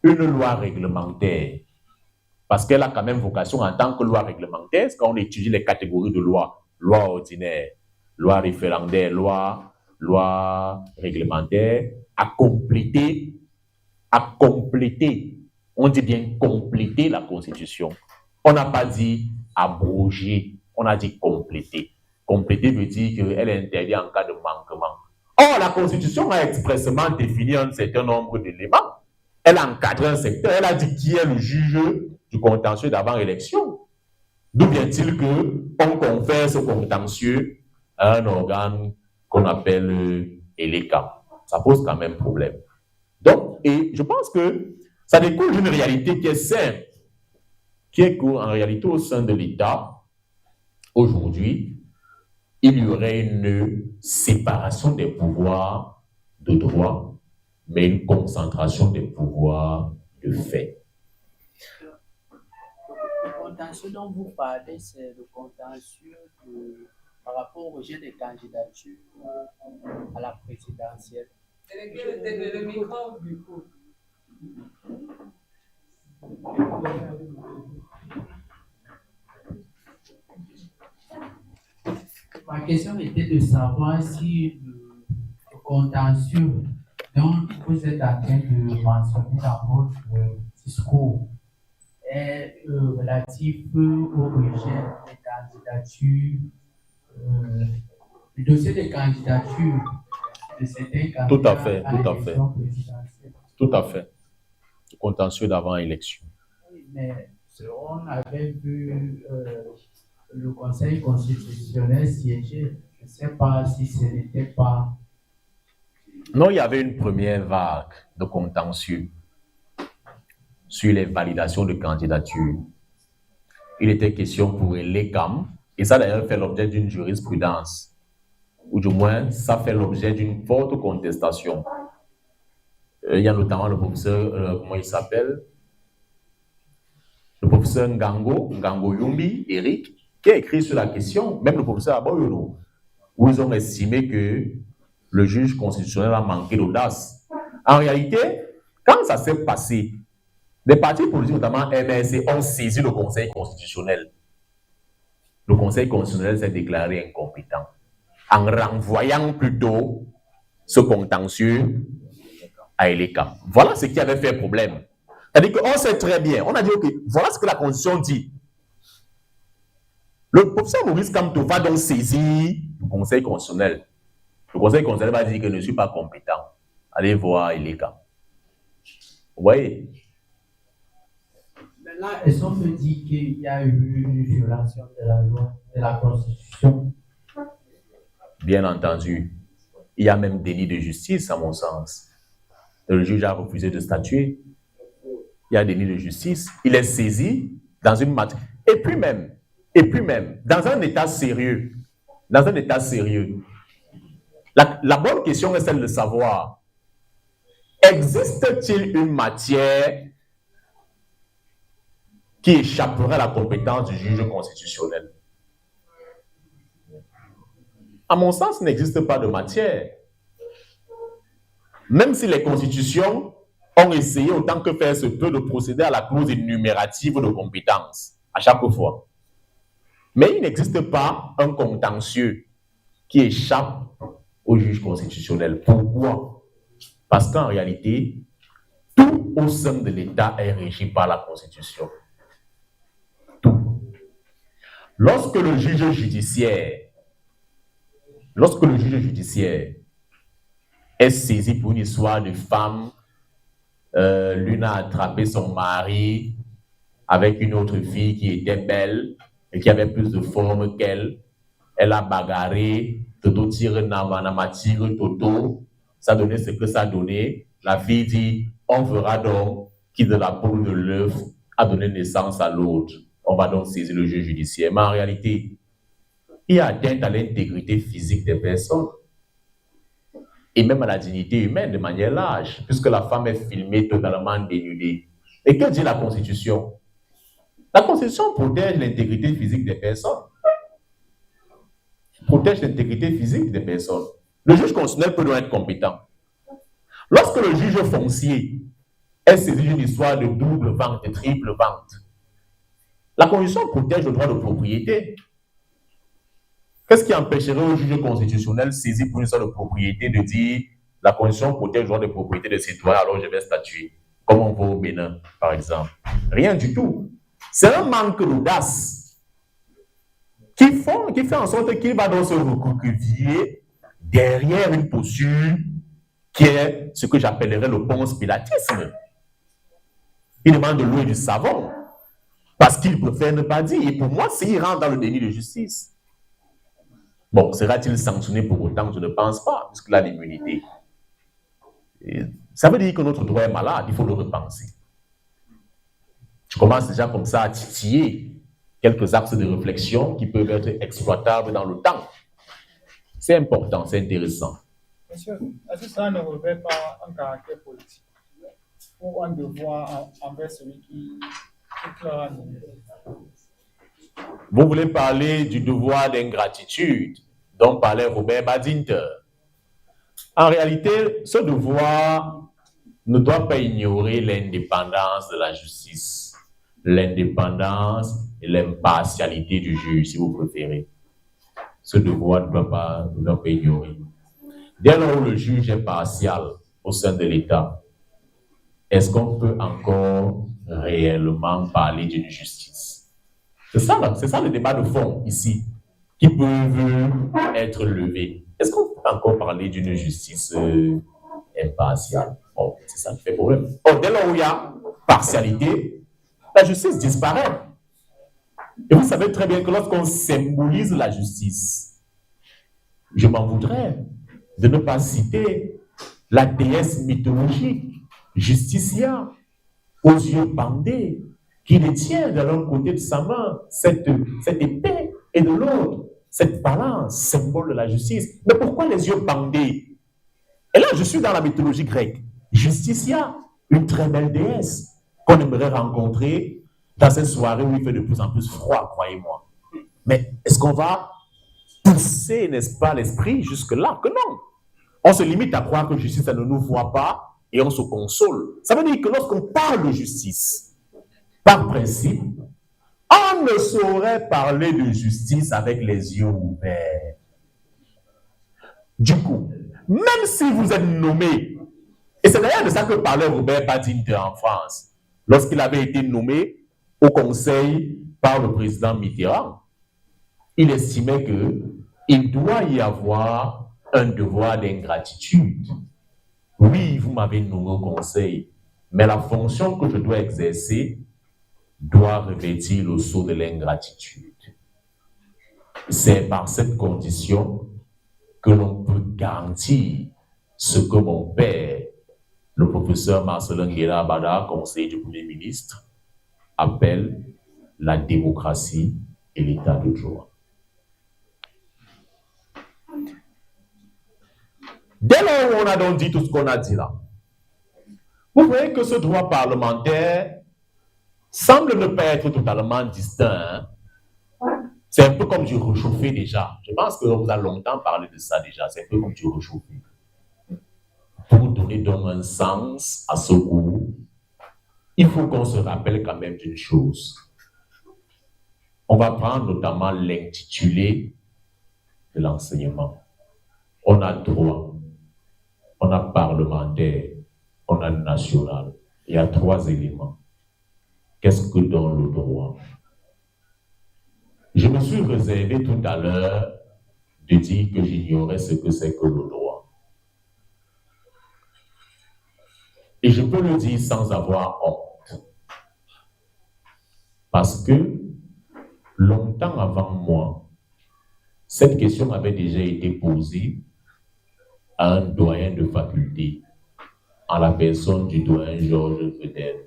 une loi réglementaire? Parce qu'elle a quand même vocation en tant que loi réglementaire, quand on étudie les catégories de lois, loi ordinaire, loi référendaire, loi réglementaire, à compléter, on dit bien compléter la Constitution. On n'a pas dit abroger, on a dit compléter. Compléter veut dire qu'elle interdit en cas de manquement. Or, la Constitution a expressément défini un certain nombre d'éléments. Elle a encadré un secteur, elle a dit qui est le juge du contentieux d'avant-élection. D'où vient-il qu'on confère ce contentieux à un organe qu'on appelle l'ECAM? Ça pose quand même problème. Donc, et je pense que ça découle d'une réalité qui est simple, qui est qu'en réalité, au sein de l'État, aujourd'hui, il y aurait une séparation des pouvoirs de droit, mais une concentration des pouvoirs de fait. Le contentieux dont vous parlez, c'est le contentieux par rapport au rejet des candidatures à la présidentielle. Le micro, du coup. Ma question était de savoir si le contentieux dont vous êtes en train de mentionner dans votre discours est relatif au rejet des candidatures, le dossier des candidatures de certains candidats. Tout à fait. Tout à fait. Le contentieux d'avant-élection. Oui, mais on avait vu le Conseil constitutionnel siéger. Je ne sais pas si ce n'était pas. Non, il y avait une première vague de contentieux sur les validations de candidature. Il était question pour l'ECAM, et ça d'ailleurs fait l'objet d'une jurisprudence, ou du moins ça fait l'objet d'une forte contestation. Il y a notamment le professeur, comment il s'appelle? Le professeur Ngango Yumbi, Eric, qui a écrit sur la question, même le professeur Aboyono, où ils ont estimé que le juge constitutionnel a manqué d'audace. En réalité, quand ça s'est passé, les partis politiques, notamment MRC, ont saisi le Conseil constitutionnel. Le Conseil constitutionnel s'est déclaré incompétent en renvoyant plutôt ce contentieux à l'ECAM. Voilà ce qui avait fait problème. C'est-à-dire qu'on sait très bien, on a dit, OK, voilà ce que la Constitution dit. Le professeur Maurice Kamto va donc saisir le Conseil constitutionnel. Le Conseil constitutionnel va dire que je ne suis pas compétent. Allez voir l'ECAM. Vous voyez? Mais là, est-ce qu'on peut dire qu'il y a eu une violation de la loi, de la Constitution? Bien entendu. Il y a même déni de justice, à mon sens. Le juge a refusé de statuer. Il y a déni de justice. Il est saisi dans une matière. Et puis même, dans un état sérieux, la bonne question est celle de savoir, existe-t-il une matière qui échapperait à la compétence du juge constitutionnel? À mon sens, il n'existe pas de matière. Même si les constitutions ont essayé autant que faire se peut de procéder à la clause énumérative de compétence à chaque fois. Mais il n'existe pas un contentieux qui échappe au juge constitutionnel. Pourquoi? Parce qu'en réalité, tout au sein de l'État est régi par la Constitution. Tout. Lorsque le juge judiciaire est saisi pour une histoire de femme, l'une a attrapé son mari avec une autre fille qui était belle et qui avait plus de forme qu'elle. Elle a bagarré, Toto tire Namanama tire Toto. ça a donné ce que ça a donné. La fille dit, on verra donc qui de la poule de l'œuf a donné naissance à l'autre. On va donc saisir le juge judiciaire. Mais en réalité, il y a atteinte à l'intégrité physique des personnes et même à la dignité humaine de manière large, puisque la femme est filmée totalement dénudée. Et que dit la Constitution? La Constitution protège l'intégrité physique des personnes. Protège l'intégrité physique des personnes. Le juge constitutionnel peut donc être compétent. Lorsque le juge foncier est saisi d'une histoire de double vente, de triple vente, la Constitution protège le droit de propriété. Qu'est-ce qui empêcherait au juge constitutionnel saisi pour une histoire de propriété de dire la Constitution protège le droit de propriété des citoyens, alors je vais statuer, comme on voit au Bénin, par exemple? Rien du tout. C'est un manque d'audace qui fait en sorte qu'il va donc se recroqueviller derrière une posture qui est ce que j'appellerais le ponce pilatisme. Il demande de l'eau et du savon parce qu'il préfère ne pas dire. Et pour moi, s'il rentre dans le déni de justice, bon, sera-t-il sanctionné pour autant? Je ne pense pas, puisqu'il a l'immunité. Ça veut dire que notre droit est malade, il faut le repenser. Je commence déjà comme ça à titiller quelques axes de réflexion qui peuvent être exploitables dans le temps. C'est important, c'est intéressant. Monsieur, est-ce que ça ne revêt pas un caractère politique ou un devoir envers celui qui leur a nommé? Vous voulez parler du devoir d'ingratitude dont parlait Robert Badinter. En réalité, ce devoir ne doit pas ignorer l'indépendance de la justice, l'indépendance et l'impartialité du juge, si vous préférez. Ce devoir ne doit pas ignorer. Dès lors où le juge est partial au sein de l'État, est-ce qu'on peut encore réellement parler d'une justice? C'est ça le débat de fond ici, qui peut être levé. Est-ce qu'on peut encore parler d'une justice impartiale? Oh, c'est ça qui fait problème. Oh, dès lors où il y a partialité, la justice disparaît. Et vous savez très bien que lorsqu'on symbolise la justice, je m'en voudrais de ne pas citer la déesse mythologique, Justitia, aux yeux bandés, qui détient de l'un côté de sa main cette épée et de l'autre cette balance, symbole de la justice. Mais pourquoi les yeux bandés? Et là, je suis dans la mythologie grecque. Justitia, une très belle déesse qu'on aimerait rencontrer dans cette soirée où il fait de plus en plus froid, croyez-moi. Mais est-ce qu'on va pousser, n'est-ce pas, l'esprit jusque-là? Que non. On se limite à croire que justice, ça ne nous voit pas et on se console. Ça veut dire que lorsqu'on parle de justice, par principe, on ne saurait parler de justice avec les yeux ouverts. Du coup, même si vous êtes nommé, et c'est d'ailleurs de ça que parlait Robert Badinter en France, lorsqu'il avait été nommé au conseil par le président Mitterrand, il estimait qu'il doit y avoir un devoir d'ingratitude. Oui, vous m'avez nommé au conseil, mais la fonction que je dois exercer doit revêtir le sceau de l'ingratitude. C'est par cette condition que l'on peut garantir ce que mon père, le professeur Marcelin Guerra-Bada, conseiller du Premier ministre, appelle la démocratie et l'état de droit. Dès lors où on a donc dit tout ce qu'on a dit là, vous voyez que ce droit parlementaire semble ne pas être totalement distinct. C'est un peu comme du réchauffé déjà. Je pense que vous avez longtemps parlé de ça déjà. C'est un peu comme du réchauffé. Pour donner donc un sens à ce cours, il faut qu'on se rappelle quand même d'une chose. On va prendre notamment l'intitulé de l'enseignement. On a droit, on a parlementaire, on a national. Il y a 3 éléments. Qu'est-ce que donne le droit? Je me suis réservé tout à l'heure de dire que j'ignorais ce que c'est que le droit. Et je peux le dire sans avoir honte. Parce que longtemps avant moi, cette question avait déjà été posée à un doyen de faculté, en la personne du doyen Georges Vedel.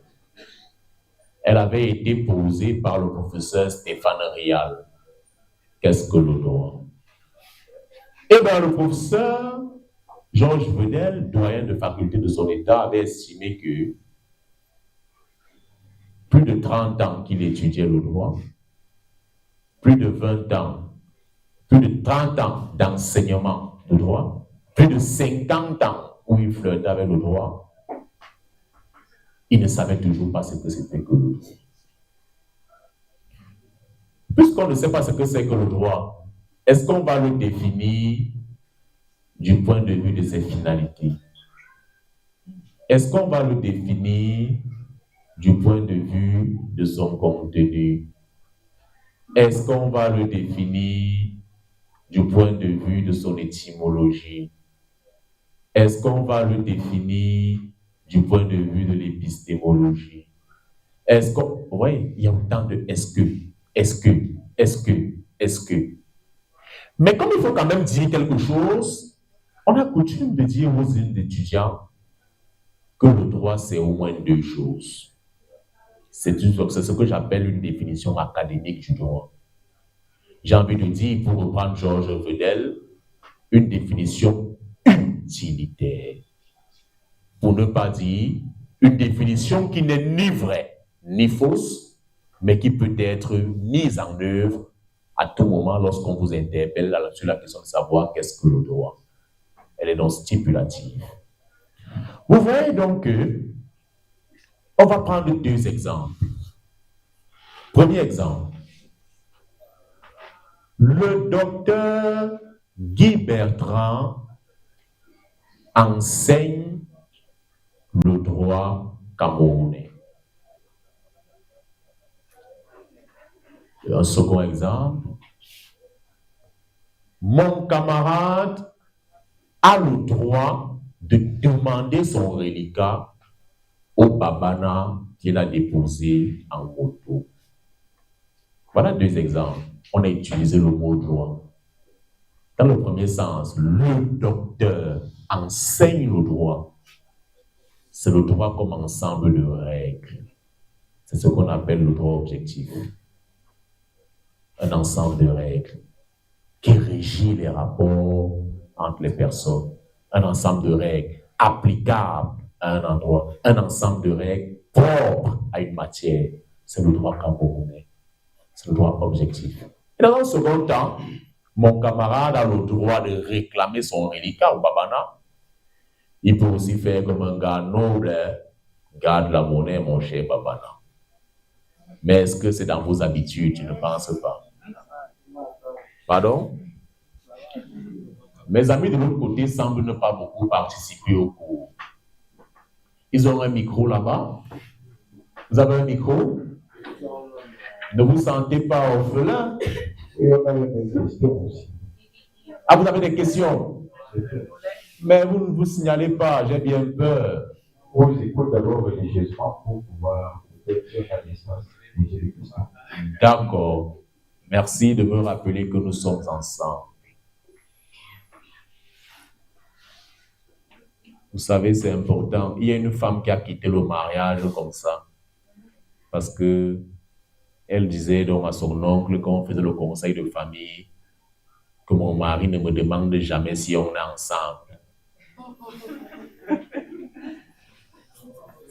Elle avait été posée par le professeur Stéphane Rial. Qu'est-ce que le droit? Eh bien, le professeur Georges Vedel, doyen de faculté de son état, avait estimé que plus de 30 ans qu'il étudiait le droit, plus de 20 ans, plus de 30 ans d'enseignement de droit, plus de 50 ans où il flirtait avec le droit, il ne savait toujours pas ce que c'était que le droit. Puisqu'on ne sait pas ce que c'est que le droit, est-ce qu'on va le définir du point de vue de ses finalités? Est-ce qu'on va le définir du point de vue de son contenu? Est-ce qu'on va le définir du point de vue de son étymologie? Est-ce qu'on va le définir du point de vue de l'épistémologie? Est-ce qu'on... Oui, il y a autant de est-ce que. Mais comme il faut quand même dire quelque chose, on a coutume de dire aux étudiants que le droit, c'est au moins deux choses. C'est ce que j'appelle une définition académique du droit. J'ai envie de dire, pour reprendre Georges Vedel, une définition utilitaire. Pour ne pas dire une définition qui n'est ni vraie ni fausse, mais qui peut être mise en œuvre à tout moment lorsqu'on vous interpelle sur la question de savoir qu'est-ce que le droit. Elle est donc stipulative. Vous voyez donc que on va prendre deux exemples. Premier exemple. Le docteur Guy Bertrand enseigne le droit camerounais. Un second exemple. Mon camarade a le droit de demander son reliquat au Babana qu'il a déposé en moto. Voilà deux exemples. On a utilisé le mot droit. Dans le premier sens, le docteur enseigne le droit. C'est le droit comme ensemble de règles. C'est ce qu'on appelle le droit objectif. Un ensemble de règles qui régit les rapports entre les personnes. Un ensemble de règles applicables à un endroit. Un ensemble de règles propres à une matière. C'est le droit camerounais. C'est le droit objectif. Et dans un second temps, mon camarade a le droit de réclamer son reliquat au Babana. Il peut aussi faire comme un gars noble, garde la monnaie, mon cher Babana. Mais est-ce que c'est dans vos habitudes? Je ne pense pas. Pardon? Mes amis de l'autre côté semblent ne pas beaucoup participer au cours. Ils ont un micro là-bas. Vous avez un micro? Ne vous sentez pas orphelin? Ah, vous avez des questions? Mais vous ne vous signalez pas, j'ai bien peur. On vous écoute d'abord religieusement pour pouvoir faire la naissance. D'accord. Merci de me rappeler que nous sommes ensemble. Vous savez, c'est important. Il y a une femme qui a quitté le mariage comme ça. Parce que elle disait donc à son oncle, quand on faisait le conseil de famille, que mon mari ne me demande jamais si on est ensemble.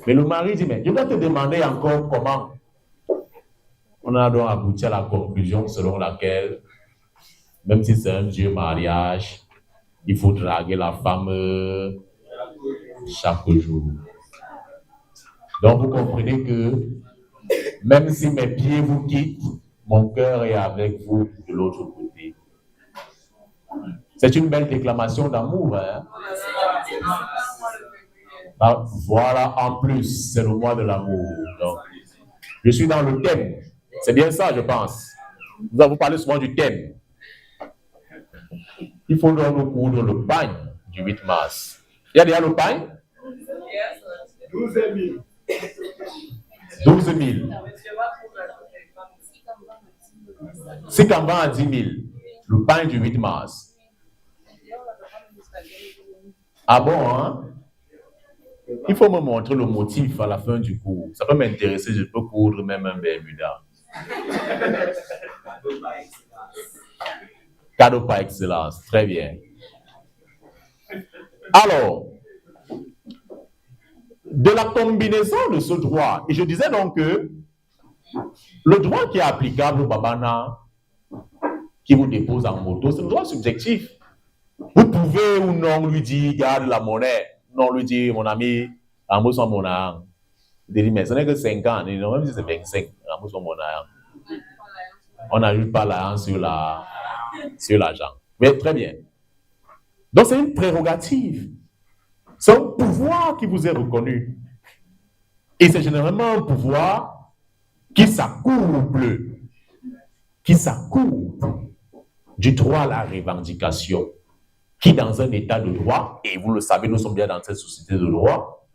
Mais le mari dit, mais je dois te demander encore comment. On a donc abouti à la conclusion selon laquelle, même si c'est un vieux mariage, il faut draguer la femme chaque jour. Donc vous comprenez que même si mes pieds vous quittent, mon cœur est avec vous de l'autre côté. C'est une belle déclamation d'amour, hein? Ah, voilà, en plus, c'est le mois de l'amour. Donc, je suis dans le thème. C'est bien ça, je pense. Nous avons parlé souvent du thème. Il faut donc nous coudre le pagne du 8 mars. Il y a déjà le pagne? 12 000. 12 000. C'est quand même à 10 000. Le pagne du 8 mars. Ah bon, hein? Il faut me montrer le motif à la fin du cours. Ça peut m'intéresser, je peux coudre même un Bermuda. Cadeau par excellence, très bien. Alors, de la combinaison de ce droit, et je disais donc que le droit qui est applicable au Babana, qui vous dépose en moto, c'est le droit subjectif. Vous pouvez ou non lui dire, garde la monnaie. Non, lui dire, mon ami, en mot son mon argent. Il dit, mais ce n'est que 5 ans, même si c'est 25, en mot son mon argent. On n'ajoute pas l'argent sur l'argent. Mais très bien. Donc, c'est une prérogative. C'est un pouvoir qui vous est reconnu. Et c'est généralement un pouvoir qui s'accouple du droit à la revendication, qui dans un état de droit, et vous le savez, nous sommes bien dans cette société de droit,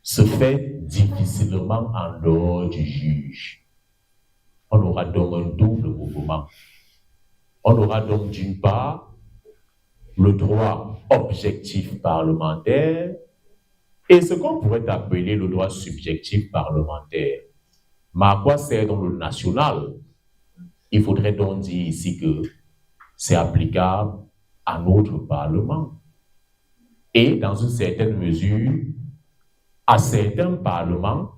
se fait difficilement en dehors du juge. On aura donc un double mouvement. On aura donc d'une part le droit objectif parlementaire et ce qu'on pourrait appeler le droit subjectif parlementaire. Mais à quoi sert donc le national? Il faudrait donc dire ici que c'est applicable à notre Parlement. Et dans une certaine mesure, à certains parlements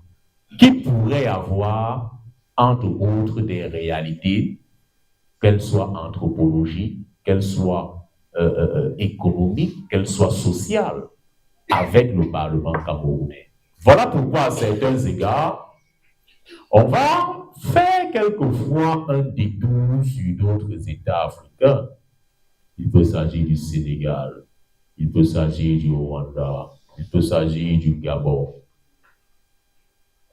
qui pourraient avoir, entre autres, des réalités, qu'elles soient anthropologiques, qu'elles soient économiques, qu'elles soient sociales, avec le Parlement camerounais. Voilà pourquoi, à certains égards, on va faire quelquefois un détour sur d'autres États africains. Il peut s'agir du Sénégal, il peut s'agir du Rwanda, il peut s'agir du Gabon,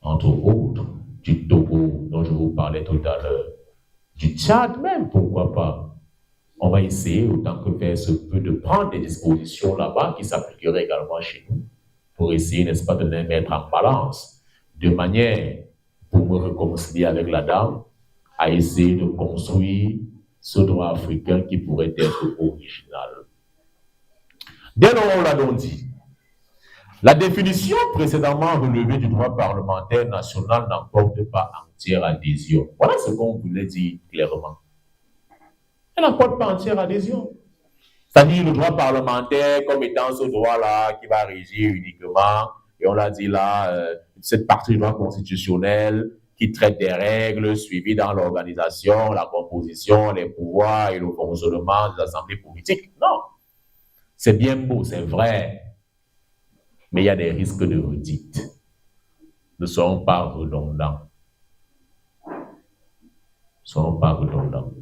entre autres, du Togo, dont je vous parlais tout à l'heure, du Tchad même, pourquoi pas. On va essayer, autant que faire se peut, de prendre des dispositions là-bas qui s'appliqueraient également chez nous, pour essayer, n'est-ce pas, de les mettre en balance, de manière, pour me réconcilier avec la dame, à essayer de construire ce droit africain qui pourrait être original. Dès lors, on l'a donc dit, la définition précédemment relevée du droit parlementaire national n'emporte pas entière adhésion. Voilà ce qu'on voulait dire clairement. Elle n'emporte pas entière adhésion. C'est-à-dire le droit parlementaire comme étant ce droit-là qui va régir uniquement, et on l'a dit là, cette partie du droit constitutionnel qui traite des règles suivies dans l'organisation, la composition, les pouvoirs et le fonctionnement des assemblées politiques. Non. C'est bien beau, c'est vrai, mais il y a des risques de redites. Ne seront pas redondants. Ne seront pas redondants.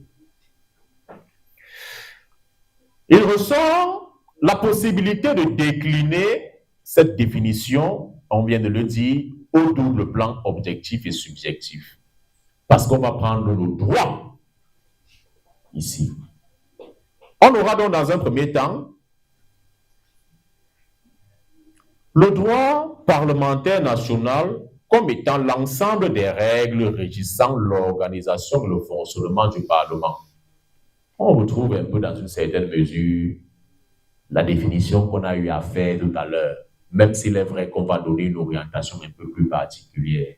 Il ressort la possibilité de décliner cette définition, on vient de le dire, au double plan objectif et subjectif. Parce qu'on va prendre le droit ici. On aura donc dans un premier temps le droit parlementaire national comme étant l'ensemble des règles régissant l'organisation et le fonctionnement du Parlement. On retrouve un peu dans une certaine mesure la définition qu'on a eu à faire tout à l'heure, même s'il est vrai qu'on va donner une orientation un peu plus particulière.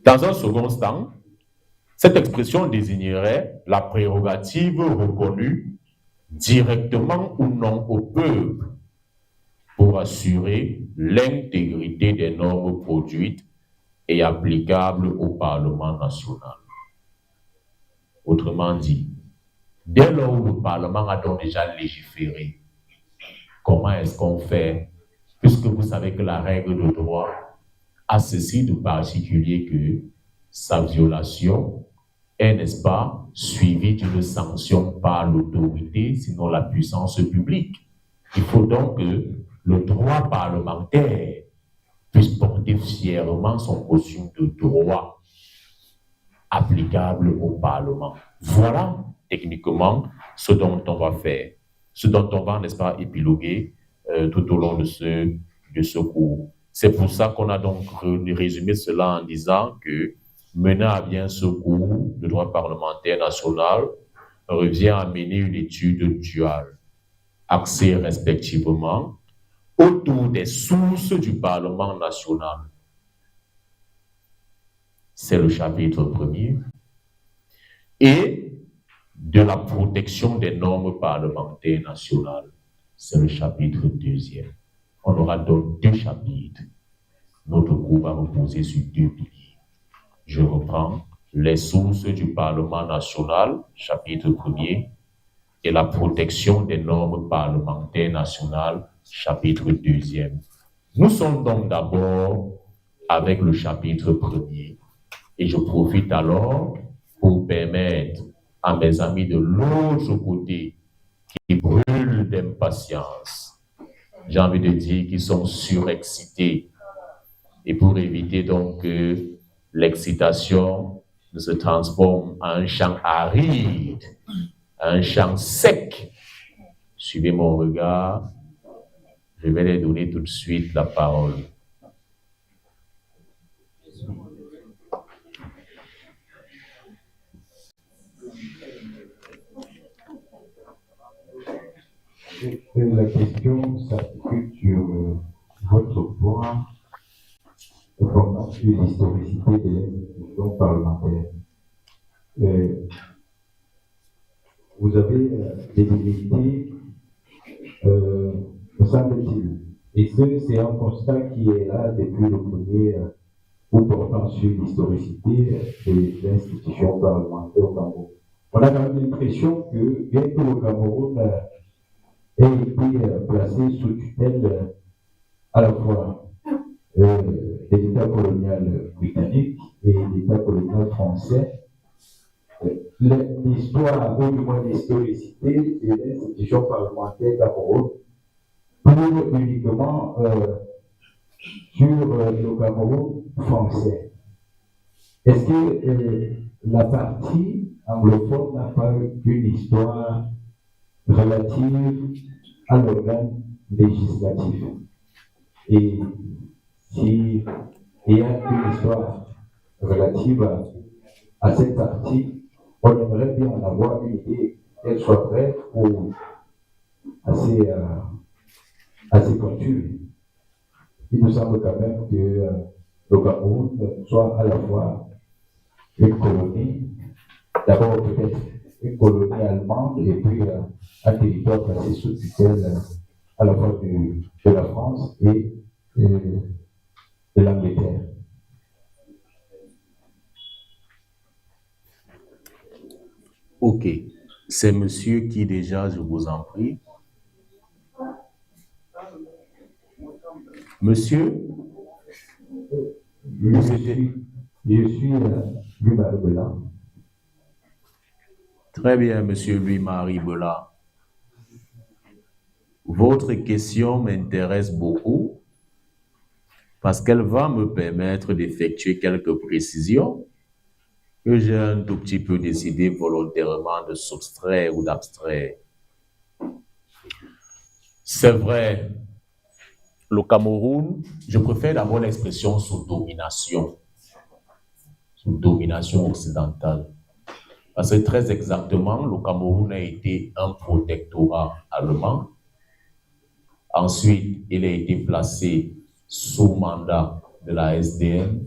Dans un second temps, cette expression désignerait la prérogative reconnue directement ou non au peuple pour assurer l'intégrité des normes produites et applicables au Parlement national. Autrement dit, dès lors où le Parlement a donc déjà légiféré, comment est-ce qu'on fait, puisque vous savez que la règle de droit a ceci de particulier que sa violation est, n'est-ce pas, suivie d'une sanction par l'autorité, sinon la puissance publique. Il faut donc que le droit parlementaire puisse porter fièrement son costume de droit applicable au Parlement. Voilà techniquement ce dont on va faire, ce dont on va, n'est-ce pas, épiloguer tout au long de ce cours. C'est pour ça qu'on a donc résumé cela en disant que mener à bien ce cours de droit parlementaire national revient à mener une étude duale. axés respectivement autour des sources du Parlement national. C'est le chapitre 1er. Et de la protection des normes parlementaires nationales. C'est le chapitre 2e. On aura donc 2 chapitres. Notre groupe va reposer sur 2 piliers. Je reprends les sources du Parlement national, chapitre 1er, et la protection des normes parlementaires nationales, chapitre 2e. Nous sommes donc d'abord avec le chapitre 1er, et je profite alors pour permettre à mes amis de l'autre côté qui brûlent d'impatience, j'ai envie de dire qu'ils sont surexcités, et pour éviter donc que l'excitation ne se transforme en un champ aride, un champ sec. Suivez mon regard, je vais les donner tout de suite la parole. La question s'articule sur votre point informant sur l'historicité de l'institution parlementaire. Vous avez des vérités, me semble-t-il. Et c'est un constat qui est là depuis le premier ou portant sur l'historicité de l'institution parlementaire au Cameroun. On a quand même l'impression que bien que le Cameroun ait été placé sous tutelle à la fois de l'État colonial britannique et de l'État colonial français, l'histoire, ou du moins l'historicité de l'institution parlementaire Cameroun tourne uniquement sur le Cameroun français. Est-ce que la partie anglophone n'a pas une histoire relative à l'organe législatif? Et s'il y a une histoire relative à cette partie, on aimerait bien en avoir une idée, qu'elle soit brève ou assez pointue. Il nous semble quand même que le Cameroun soit à la fois une colonie, d'abord peut-être une colonie allemande, et puis un territoire placé sous tutelle à la fois de la France et de l'Angleterre. Ok. C'est monsieur qui déjà, je vous en prie. Monsieur, Je suis Louis-Marie Bella. Très bien, monsieur Louis-Marie Bella. Votre question m'intéresse beaucoup parce qu'elle va me permettre d'effectuer quelques précisions que j'ai un tout petit peu décidé volontairement de soustraire ou d'abstraire. C'est vrai, le Cameroun, je préfère d'abord l'expression sous domination occidentale. Parce que très exactement, le Cameroun a été un protectorat allemand. Ensuite, il a été placé sous mandat de la SDM.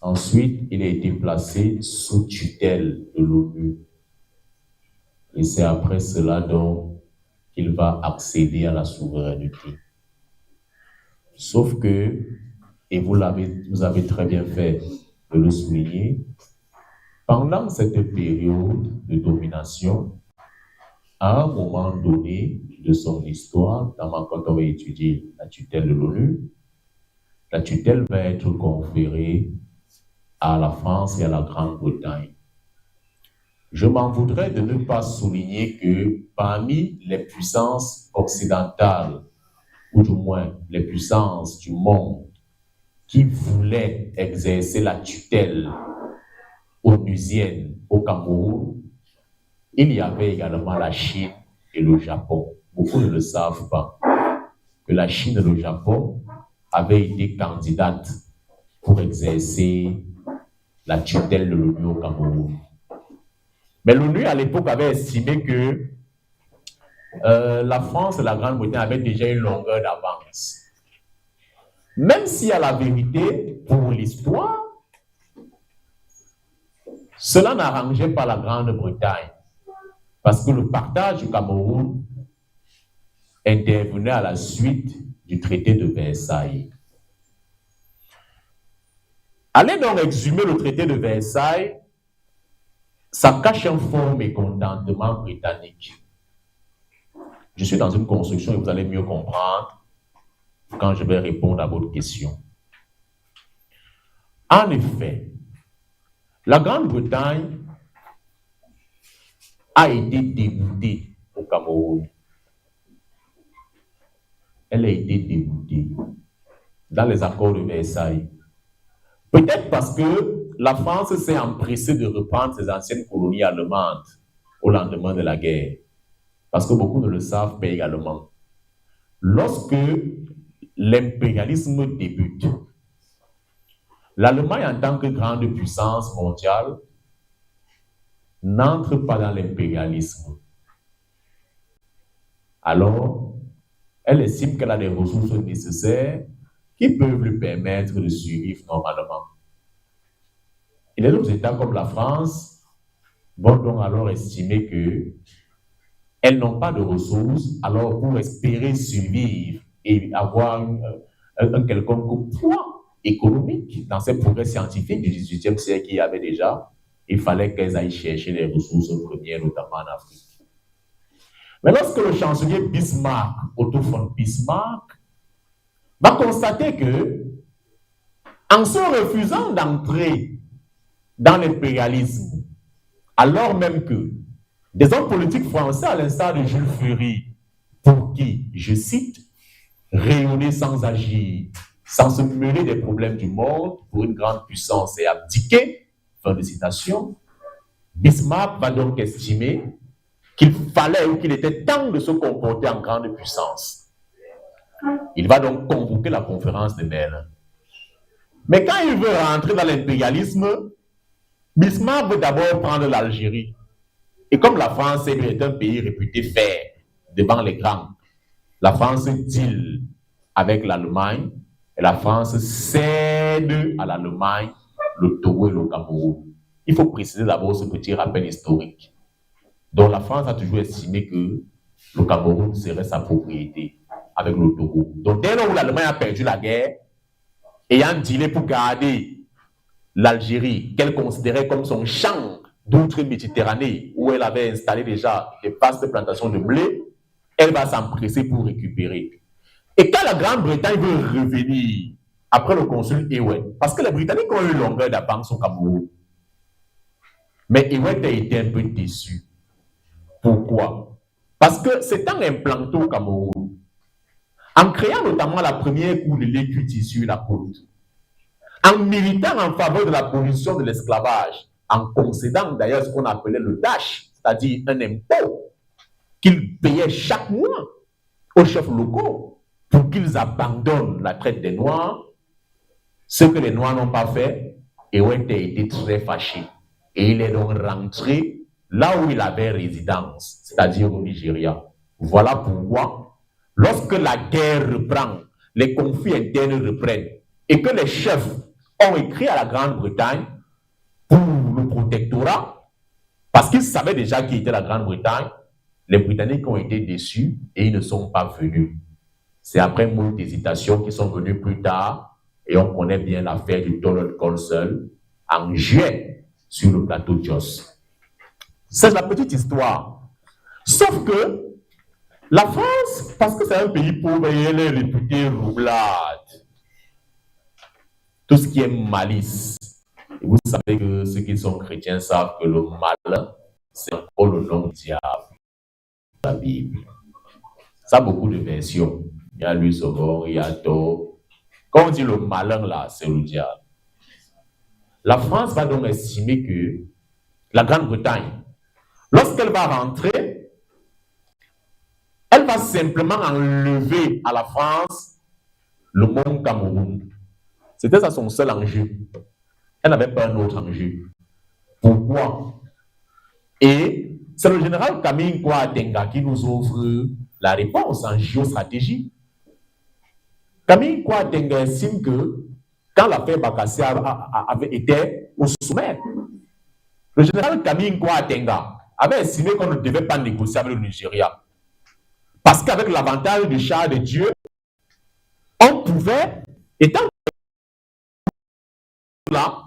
Ensuite, il a été placé sous tutelle de l'ONU. Et c'est après cela donc qu'il va accéder à la souveraineté. Sauf que, et vous avez très bien fait de le souligner, pendant cette période de domination, à un moment donné de son histoire, notamment quand on va étudier la tutelle de l'ONU, la tutelle va être conférée à la France et à la Grande-Bretagne. Je m'en voudrais de ne pas souligner que parmi les puissances occidentales, ou du moins les puissances du monde, qui voulaient exercer la tutelle onusienne au Cameroun, il y avait également la Chine et le Japon. Beaucoup ne le savent pas, que la Chine et le Japon avaient été candidates pour exercer la tutelle de l'ONU au Cameroun. Mais l'ONU, à l'époque, avait estimé que la France et la Grande-Bretagne avaient déjà une longueur d'avance. Même si à la vérité, pour l'histoire, cela n'arrangeait pas la Grande-Bretagne, parce que le partage du Cameroun intervenait à la suite du traité de Versailles. Aller donc exhumer le traité de Versailles, ça cache un fort mécontentement britannique. Je suis dans une construction et vous allez mieux comprendre quand je vais répondre à votre question. En effet, la Grande-Bretagne a été déboutée au Cameroun. Elle a été déboutée dans les accords de Versailles. Peut-être parce que la France s'est empressée de reprendre ses anciennes colonies allemandes au lendemain de la guerre. Parce que beaucoup ne le savent pas également. Lorsque l'impérialisme débute, l'Allemagne en tant que grande puissance mondiale n'entre pas dans l'impérialisme. Alors, elle estime qu'elle a des ressources nécessaires qui peuvent lui permettre de survivre normalement. Et les autres États comme la France vont donc alors estimer qu'elles n'ont pas de ressources, alors pour espérer survivre et avoir un quelconque poids économique dans ces progrès scientifiques du XVIIIe siècle qu'il y avait déjà, il fallait qu'elles aillent chercher les ressources premières, notamment en Afrique. Mais lorsque le chancelier Bismarck, Otto von Bismarck, va constater que, en se refusant d'entrer dans l'impérialisme, alors même que des hommes politiques français, à l'instar de Jules Ferry, pour qui, je cite, rayonner sans agir, sans se mêler des problèmes du monde pour une grande puissance et abdiquer, fin de citation, Bismarck va donc estimer qu'il fallait ou qu'il était temps de se comporter en grande puissance. Il va donc convoquer la conférence de Berlin. Mais quand il veut rentrer dans l'impérialisme, Bismarck veut d'abord prendre l'Algérie. Et comme la France est un pays réputé faire devant les grands, la France deal avec l'Allemagne et la France cède à l'Allemagne le Togo et le Cameroun. Il faut préciser d'abord ce petit rappel historique. Donc la France a toujours estimé que le Cameroun serait sa propriété avec le Togo. Donc dès lors où l'Allemagne a perdu la guerre, ayant dealé pour garder l'Algérie, qu'elle considérait comme son champ d'outre-Méditerranée, où elle avait installé déjà des vastes plantations de blé, elle va s'empresser pour récupérer. Et quand la Grande-Bretagne veut revenir après le consul Ewell, parce que les Britanniques ont eu une longueur d'avance au Cameroun, mais Ewell a été un peu déçu. Pourquoi? Parce que s'étant implanté au Cameroun, en créant notamment la première cour de l'équité sur la côte, en militant en faveur de l'abolition de l'esclavage, en concédant d'ailleurs ce qu'on appelait le dash, c'est-à-dire un impôt qu'ils payaient chaque mois aux chefs locaux pour qu'ils abandonnent la traite des Noirs, ce que les Noirs n'ont pas fait, Ewell a été très fâché. Et il est donc rentré là où il avait résidence, c'est-à-dire au Nigeria. Voilà pourquoi, lorsque la guerre reprend, les conflits internes reprennent, et que les chefs ont écrit à la Grande-Bretagne pour le protectorat, parce qu'ils savaient déjà qui était la Grande-Bretagne, les Britanniques ont été déçus et ils ne sont pas venus. C'est après moult hésitations qu'ils sont venus plus tard, et on connaît bien l'affaire du Donald Colson en juin sur le plateau de Jos. C'est la petite histoire. Sauf que la France, parce que c'est un pays pauvre et elle est réputée roublade, tout ce qui est malice. Et vous savez que ceux qui sont chrétiens savent que le mal, c'est encore le nom du diable. La Bible. Ça a beaucoup de versions. Il y a lui Sauveur, il y a Thor. Quand on dit le malin là, c'est le diable. La France va donc estimer que la Grande-Bretagne, lorsqu'elle va rentrer, elle va simplement enlever à la France le mont Cameroun. C'était ça son seul enjeu. Elle n'avait pas un autre enjeu. Pourquoi? Et c'est le général Camille Kouatenga qui nous offre la réponse en géostratégie. Camille Kouatenga estime que quand l'affaire Bakassi avait été au sommet, le général Camille Kouatenga avait estimé qu'on ne devait pas négocier avec le Nigeria. Parce qu'avec l'avantage du char de Dieu, on pouvait, étant là,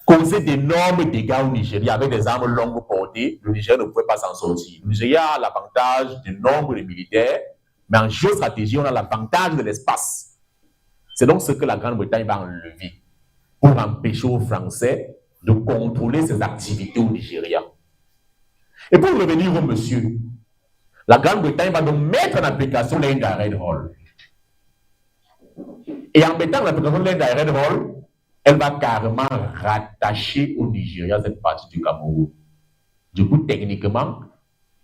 causer d'énormes dégâts au Nigeria avec des armes longue portée. Le Nigeria ne pouvait pas s'en sortir. Le Nigeria a l'avantage du nombre de militaires, mais en géostratégie, on a l'avantage de l'espace. C'est donc ce que la Grande-Bretagne va enlever pour empêcher aux Français de contrôler ses activités au Nigeria. Et pour revenir au monsieur, la Grande-Bretagne va donc mettre en application l'Indirect Roll. Et en mettant en application l'Indirect Roll, elle va carrément rattacher au Nigeria cette partie du Cameroun. Du coup, techniquement,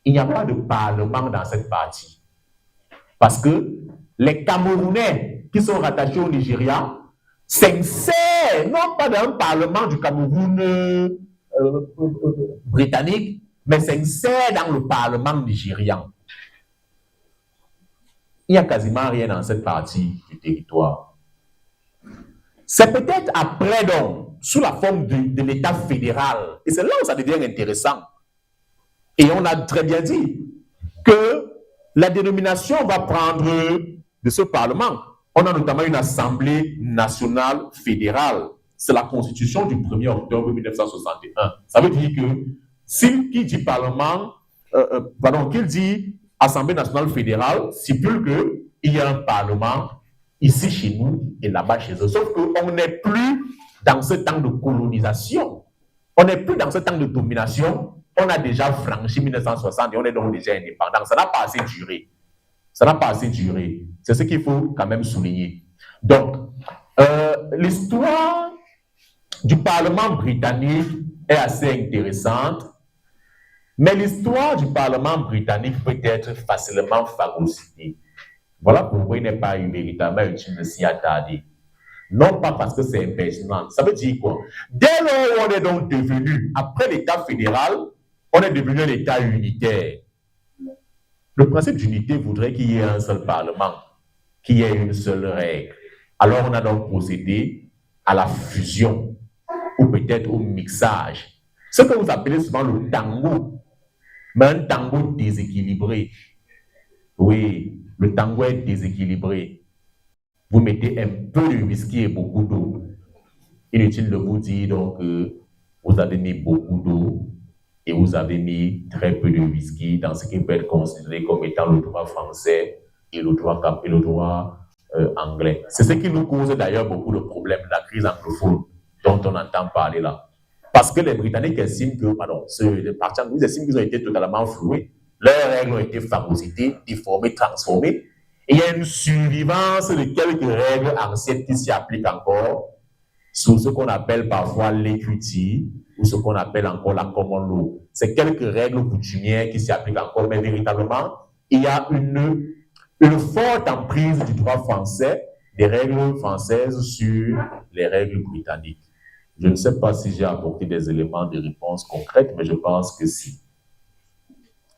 il n'y a pas de parlement dans cette partie. Parce que les Camerounais qui sont rattachés au Nigeria s'insèrent non pas dans un parlement du Cameroun britannique, mais s'insèrent dans le parlement nigérian. Il n'y a quasiment rien dans cette partie du territoire. C'est peut-être après, donc, sous la forme de l'État fédéral, et c'est là où ça devient intéressant. Et on a très bien dit que la dénomination va prendre de ce Parlement. On a notamment une Assemblée nationale fédérale. C'est la Constitution du 1er octobre 1961. Ça veut dire que qui dit Parlement, qu'il dit Assemblée nationale fédérale, stipule qu'il y a un Parlement ici chez nous et là-bas chez eux. Sauf qu'on n'est plus dans ce temps de colonisation. On n'est plus dans ce temps de domination. On a déjà franchi 1960 et on est donc déjà indépendant. Ça n'a pas assez duré. Ça n'a pas assez duré. C'est ce qu'il faut quand même souligner. Donc, l'histoire du Parlement britannique est assez intéressante, mais l'histoire du Parlement britannique peut être facilement phagocytée. Voilà pourquoi il n'est pas véritablement utile de s'y attarder. Non pas parce que c'est impertinent. Ça veut dire quoi? Dès lors où on est donc devenu, après l'État fédéral, on est devenu un État unitaire. Le principe d'unité voudrait qu'il y ait un seul Parlement, qu'il y ait une seule règle. Alors on a donc procédé à la fusion, ou peut-être au mixage. Ce que vous appelez souvent le tango, mais un tango déséquilibré. Oui, le tango est déséquilibré. Vous mettez un peu de whisky et beaucoup d'eau. Inutile de vous dire donc que vous avez mis beaucoup d'eau et vous avez mis très peu de whisky dans ce qui peut être considéré comme étant le droit français et le droit anglais. C'est ce qui nous cause d'ailleurs beaucoup de problèmes, la crise anglophone dont on entend parler là. Parce que les Britanniques estiment que, les partis anglais estiment qu'ils ont été totalement floués. Leurs règles ont été phagocytées, déformées, transformées. Et il y a une survivance de quelques règles anciennes qui s'y appliquent encore sous ce qu'on appelle parfois l'equity ou ce qu'on appelle encore la common law. C'est quelques règles coutumières qui s'y appliquent encore, mais véritablement, il y a une forte emprise du droit français, des règles françaises sur les règles britanniques. Je ne sais pas si j'ai apporté des éléments de réponse concrètes, mais je pense que si.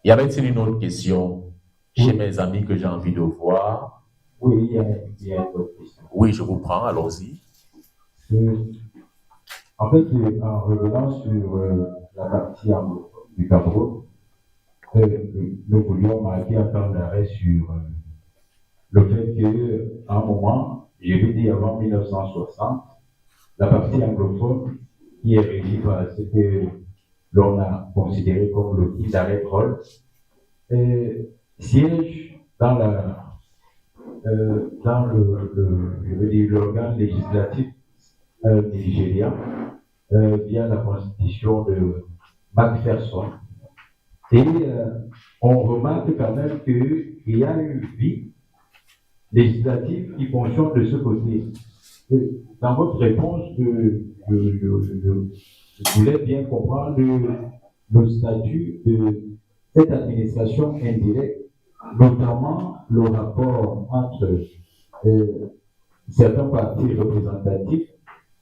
Y avait-il une autre question chez mes amis que j'ai envie de voir? Oui, il y a une autre question. Oui, je vous prends, allons-y. En fait, en revenant sur la partie du Cameroun, nous voulions marquer un temps d'arrêt sur le fait qu'à un moment, je l'ai dit avant 1960, la partie anglophone qui est régie par ce que l'on a considéré comme le Indirect Roll siège dans l'organe législatif nigérien via la constitution de Macpherson. Et on remarque quand même qu'il y a une vie législative qui fonctionne de ce côté. Dans votre réponse, je voulais bien comprendre le statut de cette administration indirecte, notamment le rapport entre certains partis représentatifs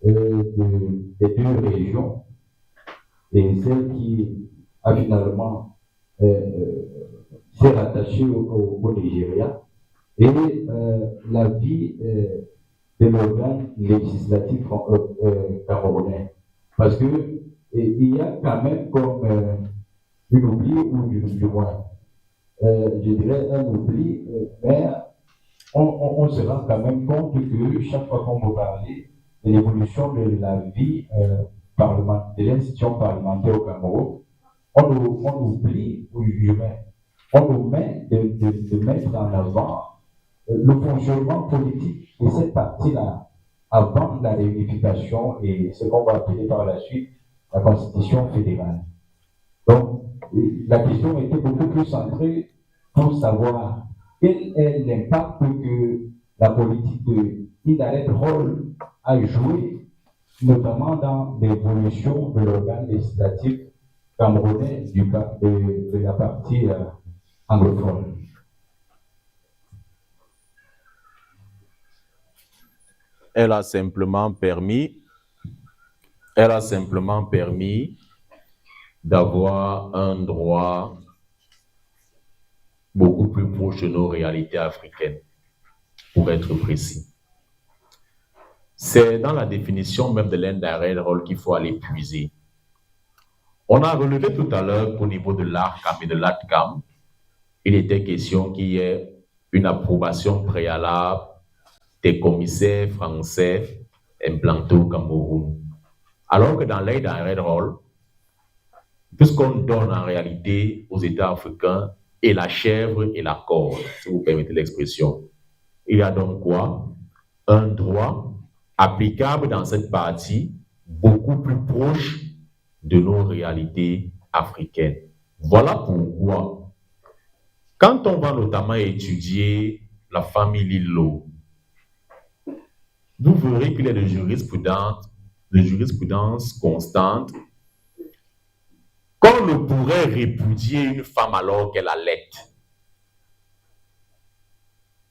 des deux régions et celles qui a finalement s'est rattaché au Nigeria et la vie de l'organe législatif camerounais. Parce que il y a quand même comme une oubli, ou du moins, je dirais un oubli, mais on se rend quand même compte que chaque fois qu'on veut parler de l'évolution de la vie de l'institution parlementaire au Cameroun, on oublie, ou humain, on omet de mettre en avant le fonctionnement politique de cette partie-là avant la réunification et ce qu'on va appeler par la suite la Constitution fédérale. Donc, la question était beaucoup plus centrée pour savoir quel est l'impact que la politique de Indirect Role a joué, notamment dans l'évolution de l'organe législatif camerounais de la partie anglophone. Elle a simplement permis d'avoir un droit beaucoup plus proche de nos réalités africaines, pour être précis. C'est dans la définition même de l'indirect role qu'il faut aller puiser. On a relevé tout à l'heure qu'au niveau de l'ARCAM et de l'ATCAM, il était question qu'il y ait une approbation préalable des commissaires français implantés au Cameroun. Alors que dans l'indirect role, puisqu'on donne en réalité aux États africains et la chèvre et la corde, si vous permettez l'expression, il y a donc quoi? Un droit applicable dans cette partie beaucoup plus proche de nos réalités africaines. Voilà pourquoi, quand on va notamment étudier la famille Lillo, vous verrez qu'il y a de jurisprudence constante qu'on ne pourrait répudier une femme alors qu'elle allait.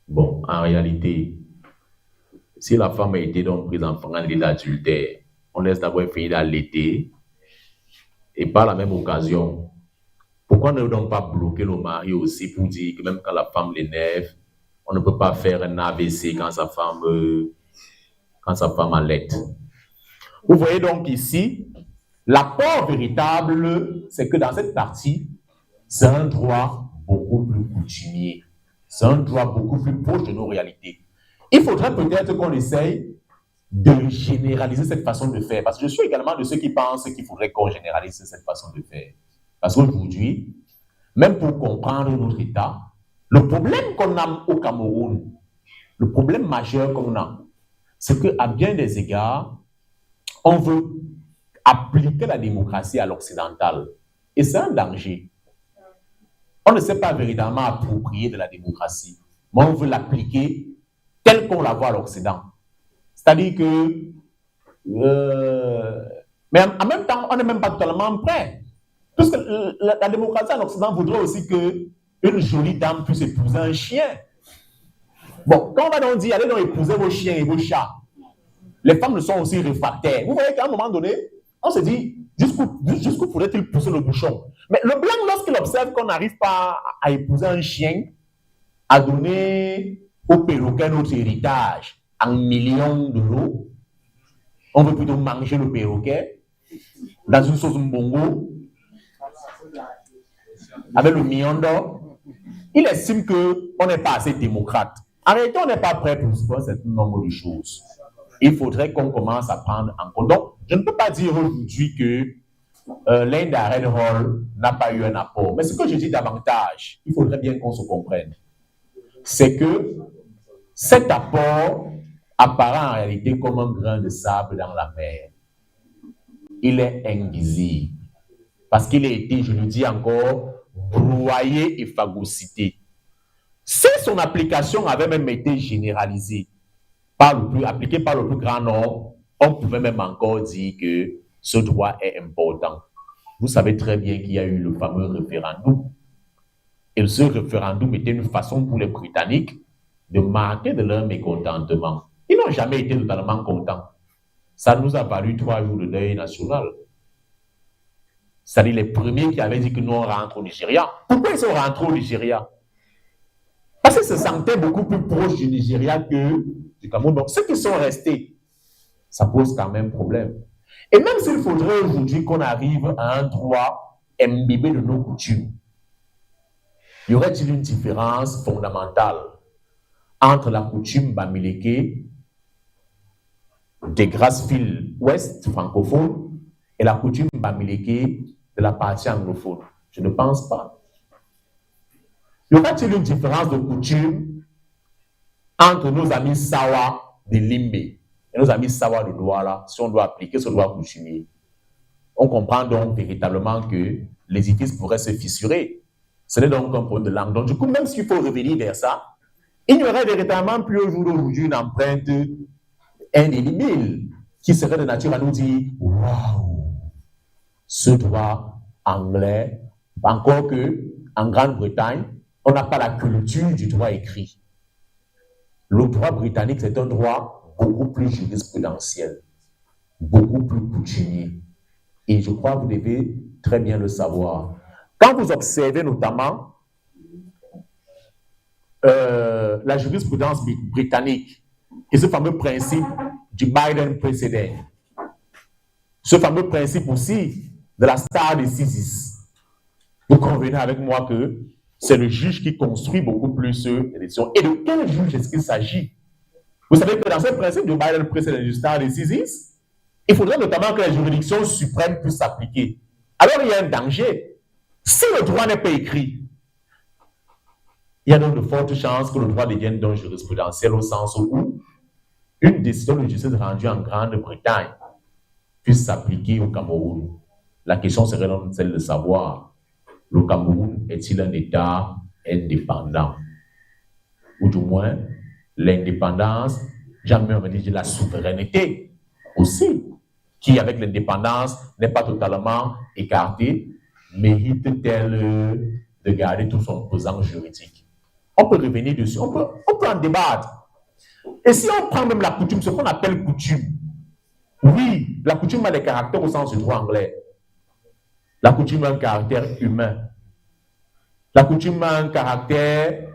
Bon, en réalité, si la femme a été donc prise en flagrant délit d'adultère, on laisse d'abord finir d'allaiter et par la même occasion, pourquoi ne donc pas bloquer le mari aussi pour dire que même quand la femme l'énerve, on ne peut pas faire un AVC quand sa femme allait. Vous voyez donc ici, l'apport véritable, c'est que dans cette partie, c'est un droit beaucoup plus coutumier. C'est un droit beaucoup plus proche de nos réalités. Il faudrait peut-être qu'on essaye de généraliser cette façon de faire. Parce que je suis également de ceux qui pensent qu'il faudrait qu'on généralise cette façon de faire. Parce qu'aujourd'hui, même pour comprendre notre État, le problème qu'on a au Cameroun, le problème majeur qu'on a, c'est qu'à bien des égards, on veut appliquer la démocratie à l'occidental. Et c'est un danger. On ne sait pas véritablement approprier de la démocratie, mais on veut l'appliquer telle qu'on la voit à l'Occident. C'est-à-dire que, mais en même temps, on n'est même pas totalement prêt. Puisque la démocratie en Occident voudrait aussi qu'une jolie dame puisse épouser un chien. Bon, quand on va donc dire, allez donc épouser vos chiens et vos chats, les femmes ne sont aussi réfractaires. Vous voyez qu'à un moment donné, on se dit, jusqu'où pourrait-il pousser le bouchon? Mais le blanc, lorsqu'il observe qu'on n'arrive pas à épouser un chien, à donner au perroquet notre héritage en millions d'euros, on veut plutôt manger le perroquet dans une sauce mbongo, avec le million d'or. Il estime qu'on n'est pas assez démocrate. En réalité, on n'est pas prêt pour un certain nombre de choses. Il faudrait qu'on commence à prendre en compte. Donc, je ne peux pas dire aujourd'hui que l'indirect role n'a pas eu un apport. Mais ce que je dis davantage, il faudrait bien qu'on se comprenne, c'est que cet apport apparaît en réalité comme un grain de sable dans la mer. Il est invisible. Parce qu'il a été, je le dis encore, broyé et phagocyté. Si son application avait même été généralisée, appliquée par le plus grand nombre, on pouvait même encore dire que ce droit est important. Vous savez très bien qu'il y a eu le fameux référendum. Et ce référendum était une façon pour les Britanniques de marquer de leur mécontentement. Ils n'ont jamais été totalement contents. Ça nous a valu 3 jours de deuil national. c'est-à-dire les premiers qui avaient dit que nous on rentre au Nigeria. Pourquoi ils sont rentrés au Nigeria? Parce qu'ils se sentaient beaucoup plus proches du Nigeria que du Cameroun. Donc ceux qui sont restés, ça pose quand même problème. Et même s'il faudrait aujourd'hui qu'on arrive à un droit imbibé de nos coutumes, y aurait-il une différence fondamentale entre la coutume bamileke des Grassfield ouest francophone et la coutume bamileke de la partie anglophone? Je ne pense pas. Y aura-t-il une différence de coutume entre nos amis Sawa de Limbe et nos amis Sawa de Douala si on doit appliquer ce droit coutumier? On comprend donc véritablement que l'édifice pourrait se fissurer. Ce n'est donc un problème de langue. Donc du coup, même s'il faut revenir vers ça, il n'y aurait véritablement plus au jour d'aujourd'hui une empreinte indélébile qui serait de nature à nous dire « Waouh, ce droit anglais, encore que en Grande-Bretagne, on n'a pas la culture du droit écrit. Le droit britannique, c'est un droit beaucoup plus jurisprudentiel, beaucoup plus coutumier. Et je crois que vous devez très bien le savoir. Quand vous observez notamment la jurisprudence britannique et ce fameux principe du Biden precedent, ce fameux principe aussi de la star decisis, vous convenez avec moi que c'est le juge qui construit beaucoup plus l'élection. Et de quel juge est-ce qu'il s'agit? Vous savez que dans ce principe du Biden precedent du star decisis, il faudrait notamment que la juridiction suprême puisse s'appliquer. Alors il y a un danger. Si le droit n'est pas écrit, il y a donc de fortes chances que le droit devienne donc jurisprudentiel au sens où une décision de justice rendue en Grande-Bretagne puisse s'appliquer au Cameroun. La question serait donc celle de savoir, le Cameroun est-il un État indépendant? Ou du moins, l'indépendance, jamais on va dire la souveraineté aussi, qui avec l'indépendance n'est pas totalement écartée, mérite-t-elle de garder tout son pesant juridique? On peut revenir dessus, on peut en débattre. Et si on prend même la coutume, ce qu'on appelle coutume, oui, la coutume a des caractères au sens du droit anglais. La coutume a un caractère humain. La coutume a un caractère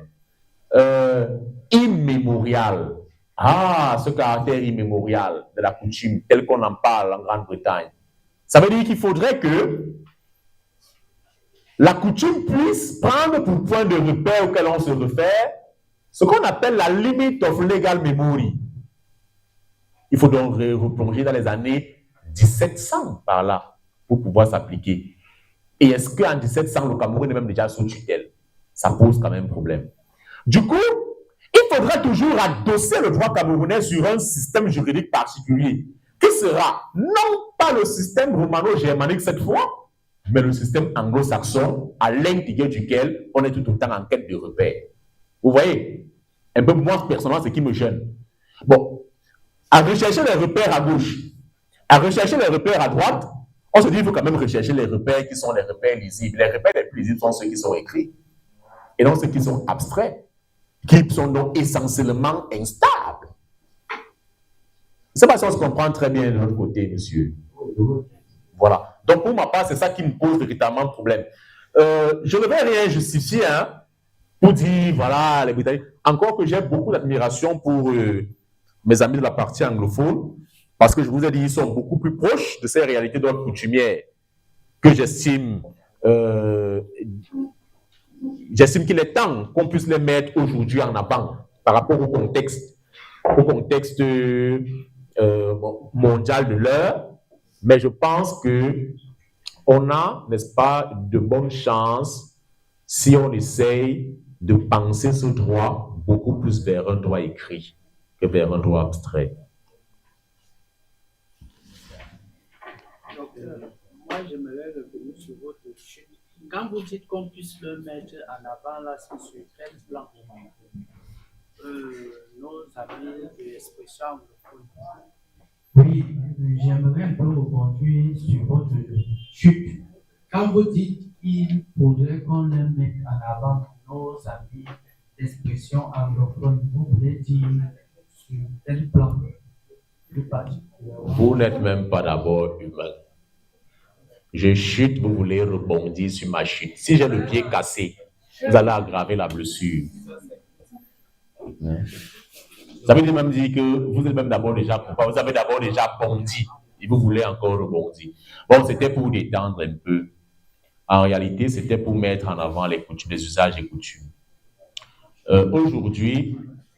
immémorial. Ah, ce caractère immémorial de la coutume, tel qu'on en parle en Grande-Bretagne. Ça veut dire qu'il faudrait que la coutume puisse prendre pour point de repère auquel on se réfère ce qu'on appelle la limit of legal memory. Il faut donc replonger dans les années 1700 par là pour pouvoir s'appliquer. Et est-ce qu'en 1700, le Cameroun est même déjà sous tutelle? Ça pose quand même problème. Du coup, il faudra toujours adosser le droit camerounais sur un système juridique particulier, qui sera non pas le système romano-germanique cette fois, mais le système anglo-saxon, à l'intérieur duquel on est tout le temps en quête de repères. Vous voyez, un peu moi, personnellement, ce qui me gêne. Bon, à rechercher les repères à gauche, à rechercher les repères à droite, on se dit qu'il faut quand même rechercher les repères qui sont les repères lisibles. Les repères les plus lisibles sont ceux qui sont écrits, et non ceux qui sont abstraits, qui sont donc essentiellement instables. Je ne sais pas si on se comprend très bien de l'autre côté, monsieur. Voilà. Donc, pour ma part, c'est ça qui me pose véritablement problème. Je ne vais rien justifier pour dire, voilà, les Britanniques. Encore que j'ai beaucoup d'admiration pour mes amis de la partie anglophone, parce que je vous ai dit, ils sont beaucoup plus proches de ces réalités d'ordre coutumière que j'estime qu'il est temps qu'on puisse les mettre aujourd'hui en avant par rapport au contexte mondial de l'heure. Mais je pense qu'on a, n'est-ce pas, de bonnes chances si on essaye de penser ce droit beaucoup plus vers un droit écrit que vers un droit abstrait. Donc, moi, j'aimerais revenir sur votre chute. Quand vous dites qu'on puisse le mettre en avant, là, c'est sur quel plan? Nos amis de l'expression anglophone. Oui, j'aimerais un peu rebondir sur votre chute. Quand vous dites qu'il faudrait qu'on le mette en avant nos amis d'expression anglophone, vous voulez dire sur quel plan plus particulier? Vous n'êtes même pas d'abord humain. je chute, vous voulez rebondir sur ma chute. Si j'ai le pied cassé, vous allez aggraver la blessure. Ça veut même dire que vous êtes même d'abord déjà coupable, vous avez d'abord déjà bondi et vous voulez encore rebondir. Bon, c'était pour détendre un peu. En réalité, c'était pour mettre en avant les coutumes, les usages et coutumes. Aujourd'hui,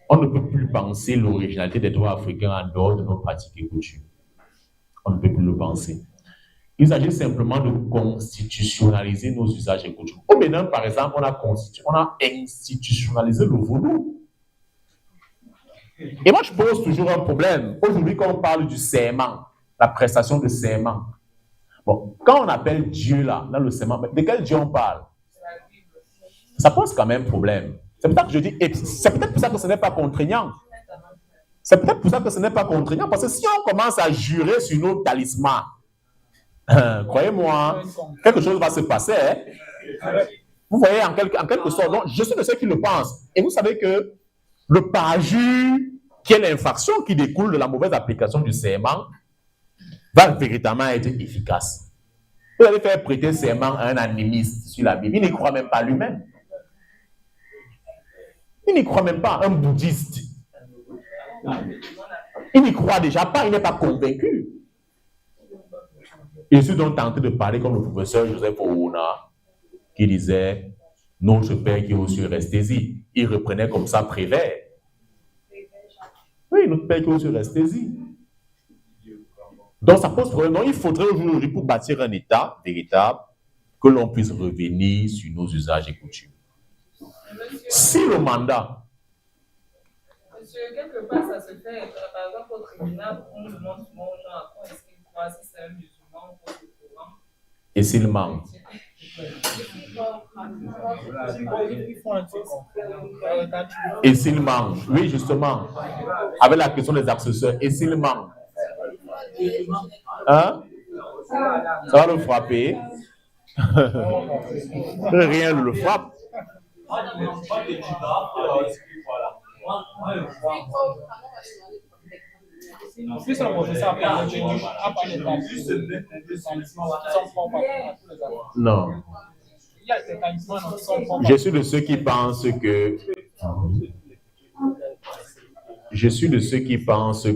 on ne peut plus penser l'originalité des droits africains en dehors de nos pratiques et coutumes. On ne peut plus le penser. Il s'agit simplement de constitutionnaliser nos usages et coutumes. Au Bénin, par exemple, on a institutionnalisé le vaudou. Et moi, je pose toujours un problème. Aujourd'hui, quand on parle du serment, la prestation de serment, bon, quand on appelle Dieu là, dans le serment, de quel Dieu on parle? Ça pose quand même problème. C'est pour ça que je dis, c'est peut-être pour ça que ce n'est pas contraignant. C'est peut-être pour ça que ce n'est pas contraignant, parce que si on commence à jurer sur nos talismans, croyez-moi, quelque chose va se passer. Hein? Vous voyez, en quelque sorte, donc, je suis de ceux qui le pensent. Et vous savez que le parjure, qui est l'infraction qui découle de la mauvaise application du serment, va véritablement être efficace. Vous allez faire prêter serment à un animiste sur la Bible, il n'y croit même pas lui-même. Il n'y croit même pas, un bouddhiste. Il n'y croit déjà pas, il n'est pas convaincu. Je suis donc tenté de parler comme le professeur Joseph Ouna, qui disait « Notre Père qui est aux cieux, restez-y ». Il reprenait comme ça Prévert. Oui, notre Père qui est aux cieux, restez-y. Donc ça pose problème. Donc il faudrait aujourd'hui, pour bâtir un État véritable, que l'on puisse revenir sur nos usages et coutumes. Si le mandat... Monsieur, quelque part, ça se fait. Par exemple, au tribunal, on demande souvent aux gens à quoi est-ce qu'ils croient, si c'est un musulman ou pas au courant. Et s'il manque? Et s'il manque? Oui, justement. Avec la question des accessoires. Et s'il manque? Hein? Ça va le frapper? Rien ne le frappe. Non. Je suis de ceux qui pensent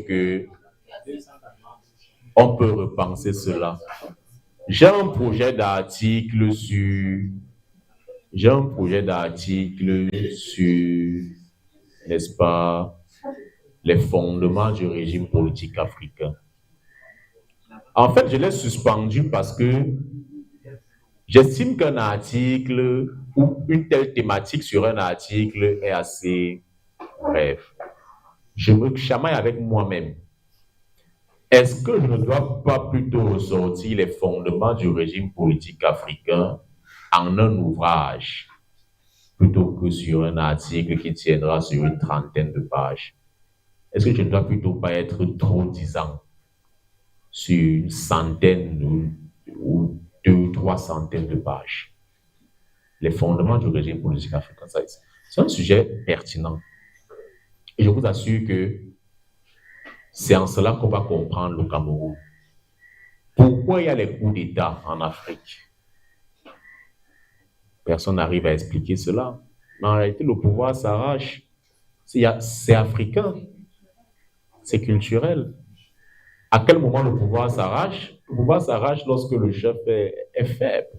que on peut repenser cela. J'ai un projet d'article sur, n'est-ce pas, les fondements du régime politique africain. En fait, je l'ai suspendu parce que j'estime qu'un article ou une telle thématique sur un article est assez bref. Je me chamaille avec moi-même. Est-ce que je ne dois pas plutôt ressortir les fondements du régime politique africain en un ouvrage plutôt que sur un article qui tiendra sur une trentaine de pages? Est-ce que je ne dois plutôt pas être trop disant sur une centaine ou 200 ou 300 de pages? Les fondements du régime politique africain, c'est un sujet pertinent. Et je vous assure que c'est en cela qu'on va comprendre le Cameroun. Pourquoi il y a les coups d'État en Afrique? Personne n'arrive à expliquer cela. Mais en réalité, le pouvoir s'arrache. C'est africain. C'est culturel. À quel moment le pouvoir s'arrache? Le pouvoir s'arrache lorsque le chef est faible.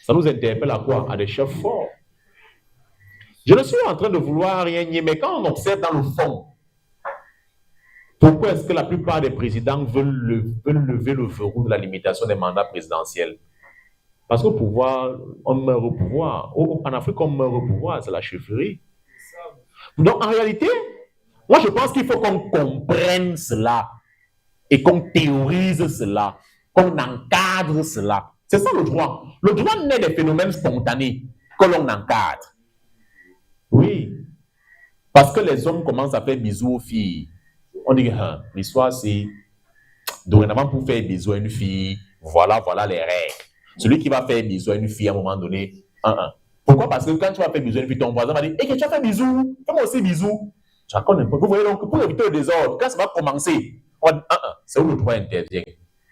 Ça nous interpelle à quoi? À des chefs forts. Je ne suis en train de vouloir rien nier, mais quand on observe dans le fond, pourquoi est-ce que la plupart des présidents veulent lever le verrou de la limitation des mandats présidentiels? Parce qu'au pouvoir, on meurt au pouvoir. En Afrique, on meurt au pouvoir, c'est la chefferie. Donc, en réalité, moi, je pense qu'il faut qu'on comprenne cela et qu'on théorise cela, qu'on encadre cela. C'est ça le droit. Le droit naît des phénomènes spontanés que l'on encadre. Oui. Parce que les hommes commencent à faire bisous aux filles. On dit que l'histoire, c'est dorénavant pour faire bisous à une fille, voilà les règles. Celui qui va faire bisous à une fille à un moment donné, Pourquoi? Parce que quand tu vas faire bisous à une fille, ton voisin va dire, tu as fait bisous, fais-moi aussi bisous. Tu racontes un peu. Vous voyez donc, pour éviter le désordre, quand ça va commencer, on dit, c'est où le droit intervient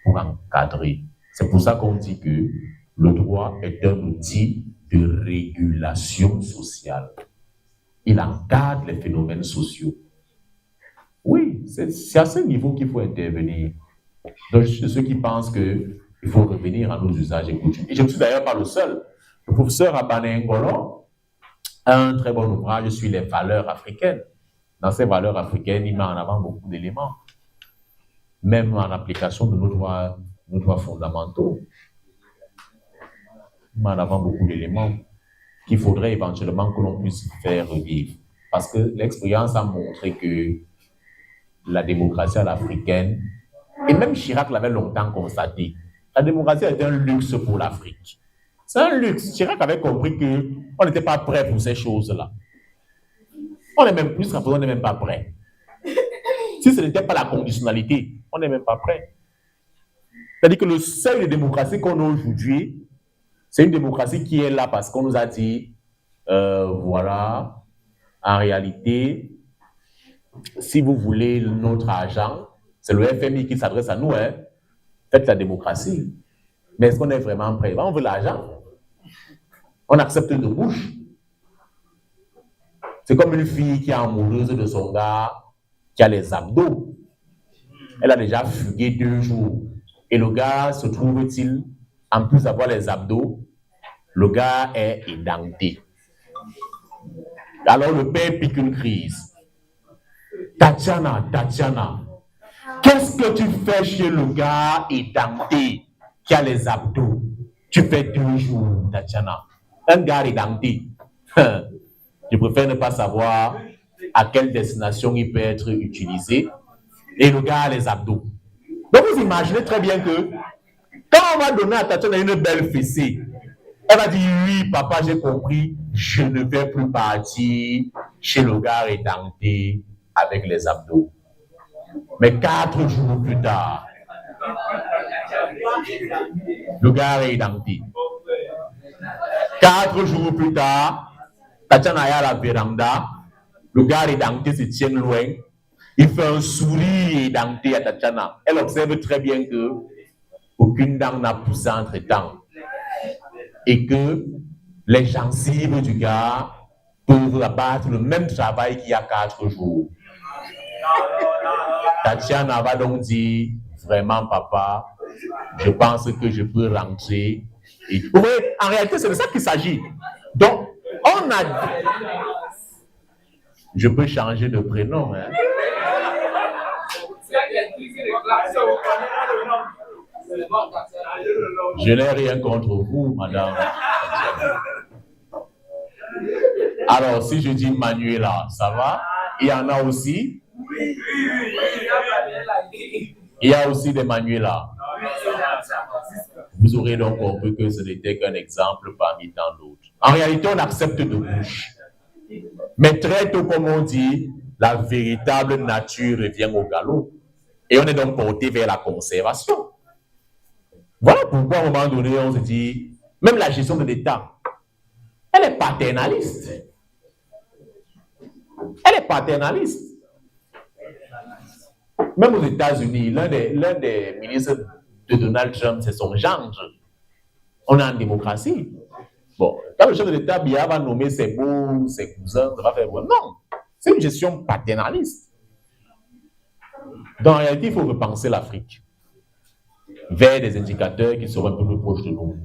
pour encadrer C'est pour ça qu'on dit que le droit est un outil de régulation sociale. Il encadre les phénomènes sociaux. Oui, c'est à ce niveau qu'il faut intervenir. Donc, je suis de ceux qui pensent qu'il faut revenir à nos usages et coutumes. Et je ne suis d'ailleurs pas le seul. Le professeur Abane Ngolo a un très bon ouvrage sur les valeurs africaines. Dans ces valeurs africaines, il met en avant beaucoup d'éléments, même en application de nos droits fondamentaux. Il met en avant beaucoup d'éléments qu'il faudrait éventuellement que l'on puisse faire revivre. Parce que l'expérience a montré que la démocratie à l'africaine, et même Chirac l'avait longtemps constaté, la démocratie est un luxe pour l'Afrique. C'est un luxe. Chirac avait compris qu'on n'était pas prêt pour ces choses-là. On est même plus on n'est même pas prêt. Si ce n'était pas la conditionnalité, on n'est même pas prêt. C'est-à-dire que le seuil de démocratie qu'on a aujourd'hui, c'est une démocratie qui est là parce qu'on nous a dit, voilà, en réalité, si vous voulez notre argent, c'est le FMI qui s'adresse à nous, hein. Faites la démocratie. Mais est-ce qu'on est vraiment prêt? On veut l'argent. On accepte de bouche. C'est comme une fille qui est amoureuse de son gars, qui a les abdos. Elle a déjà fugué 2 jours. Et le gars se trouve-t-il, en plus d'avoir les abdos, le gars est édenté. Alors le père pique une crise. Tatiana, qu'est-ce que tu fais chez le gars édenté qui a les abdos? Tu fais 2 jours, Tatiana. Un gars édenté. Je préfère ne pas savoir à quelle destination il peut être utilisé. Et le gars a les abdos. Donc vous imaginez très bien que quand on va donner à Tatiana une belle fessée, elle va dire oui, papa, j'ai compris, je ne vais plus partir chez le gars édenté avec les abdos. Mais 4 jours plus tard, le gars est édenté. 4 jours plus tard, Tatiana est à la véranda, le gars édenté se tient loin, il fait un sourire édenté à Tatiana. Elle observe très bien que aucune dent n'a poussé entre-temps et que les gencives du gars peuvent abattre le même travail qu'il y a 4 jours. Tatiana va donc dire, vraiment papa, je pense que je peux rentrer. Et... Vous voyez, en réalité, c'est de ça qu'il s'agit. Donc, on a... Je peux changer de prénom. Hein? Je n'ai rien contre vous, madame. Alors, si je dis Manuela, ça va? Il y en a aussi? Il y a aussi des Manuela. Vous aurez donc compris que ce n'était qu'un exemple parmi tant d'autres. En réalité, on accepte de bouche. Mais très tôt, comme on dit, la véritable nature revient au galop. Et on est donc porté vers la conservation. Voilà pourquoi, à un moment donné, on se dit, même la gestion de l'État, elle est paternaliste. Elle est paternaliste. Même aux États-Unis, l'un des ministres de Donald Trump, c'est son gendre. On est en démocratie. Bon, quand le chef de l'État va nommer ses beaux, ses cousins, ça va faire bon. Non, c'est une gestion paternaliste. Donc, en réalité, il faut repenser l'Afrique vers des indicateurs qui seront un peu plus proches de nous.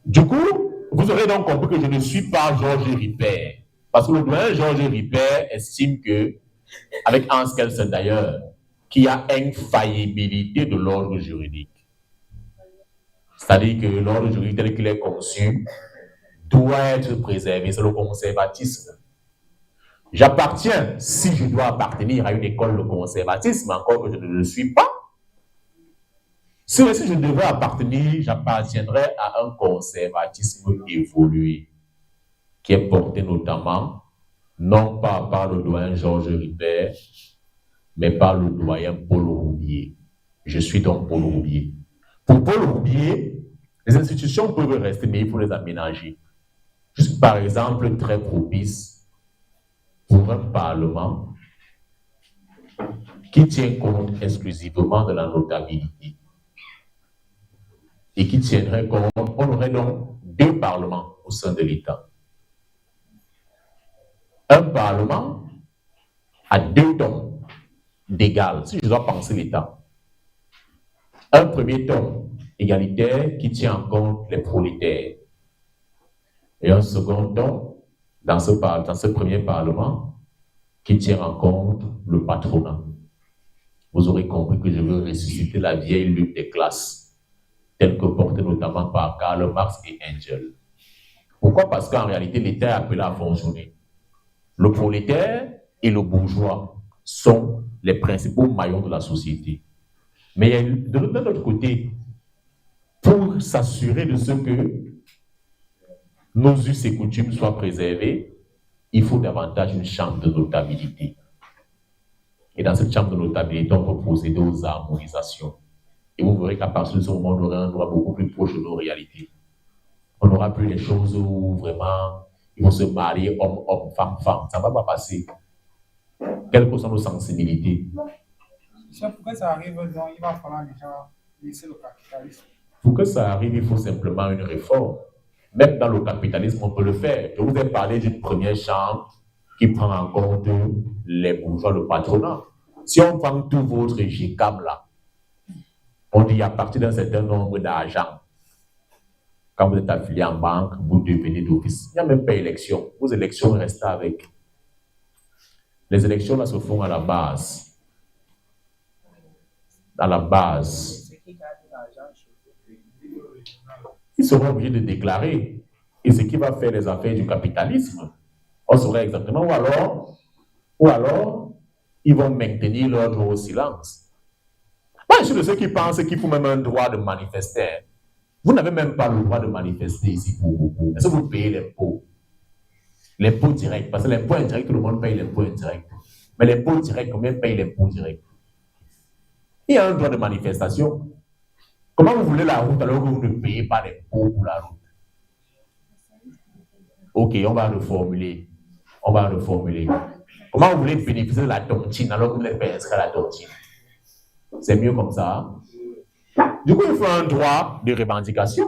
Du coup, vous aurez donc compris que je ne suis pas Georges Ripert. Parce que le doyen Georges Ripert estime que, avec Hans Kelsen d'ailleurs, qu'il y a infaillibilité de l'ordre juridique. C'est-à-dire que l'ordre juridique tel qu'il est conçu doit être préservé. C'est le conservatisme. J'appartiens, si je dois appartenir à une école de conservatisme, encore que je ne le suis pas. Si je devais appartenir, j'appartiendrais à un conservatisme évolué, qui est porté notamment, non pas par le doyen Georges Ripert, mais par le doyen Paul Roubier. Je suis donc Paul Roubier. Pour Paul Roubier, les institutions peuvent rester, mais il faut les aménager. Juste par exemple, très propice pour un parlement qui tient compte exclusivement de la notabilité. et qui tiendrait compte, on aurait donc 2 parlements au sein de l'État. Un parlement à 2 tons d'égal, si je dois penser l'État. Un premier ton égalitaire qui tient en compte les prolétaires. Et un second ton dans ce premier parlement qui tient en compte le patronat. Vous aurez compris que je veux ressusciter la vieille lutte des classes, telle que portée notamment par Karl Marx et Engels. Pourquoi? Parce qu'en réalité, l'État est appelé à fonctionner. Le prolétaire et le bourgeois sont les principaux maillons de la société. Mais de l'autre côté, pour s'assurer de ce que nos us et coutumes soient préservés, il faut davantage une chambre de notabilité. Et dans cette chambre de notabilité, on peut procéder aux harmonisations. Et vous verrez qu'à partir de ce moment, on aura un droit beaucoup plus proche de nos réalités. On n'aura plus les choses où vraiment il faut se marier homme-homme, femme-femme. Ça ne va pas passer. Quelles que soient nos sensibilités. Pour que ça arrive, donc, il va falloir déjà laisser le capitalisme. Pour que ça arrive, il faut simplement une réforme. Même dans le capitalisme, on peut le faire. Je vous ai parlé d'une première chambre qui prend en compte les bourgeois, le patronat. Si on prend tout votre GCAM là, on dit à partir d'un certain nombre d'argent, quand vous êtes affilié en banque, vous devenez d'office. Il n'y a même pas d'élection. Vos élections restent avec. Les élections là se font à la base. À la base. Ils seront obligés de déclarer. Et ce qui va faire les affaires du capitalisme, on saurait exactement. Ou alors, ils vont maintenir l'ordre au silence. Moi, je suis de ceux qui pensent qu'il faut même un droit de manifester. Vous n'avez même pas le droit de manifester ici pour beaucoup. Est-ce que vous payez l'impôt? L'impôt direct. Parce que l'impôt indirect, tout le monde paye l'impôt indirect. Mais l'impôt direct, combien paye l'impôt direct? Il y a un droit de manifestation. Comment vous voulez la route alors que vous ne payez pas l'impôt pour la route? Ok, on va reformuler. Comment vous voulez bénéficier de la tontine alors que vous n'êtes pas inscrit à la tontine? C'est mieux comme ça. Du coup, il faut un droit de revendication.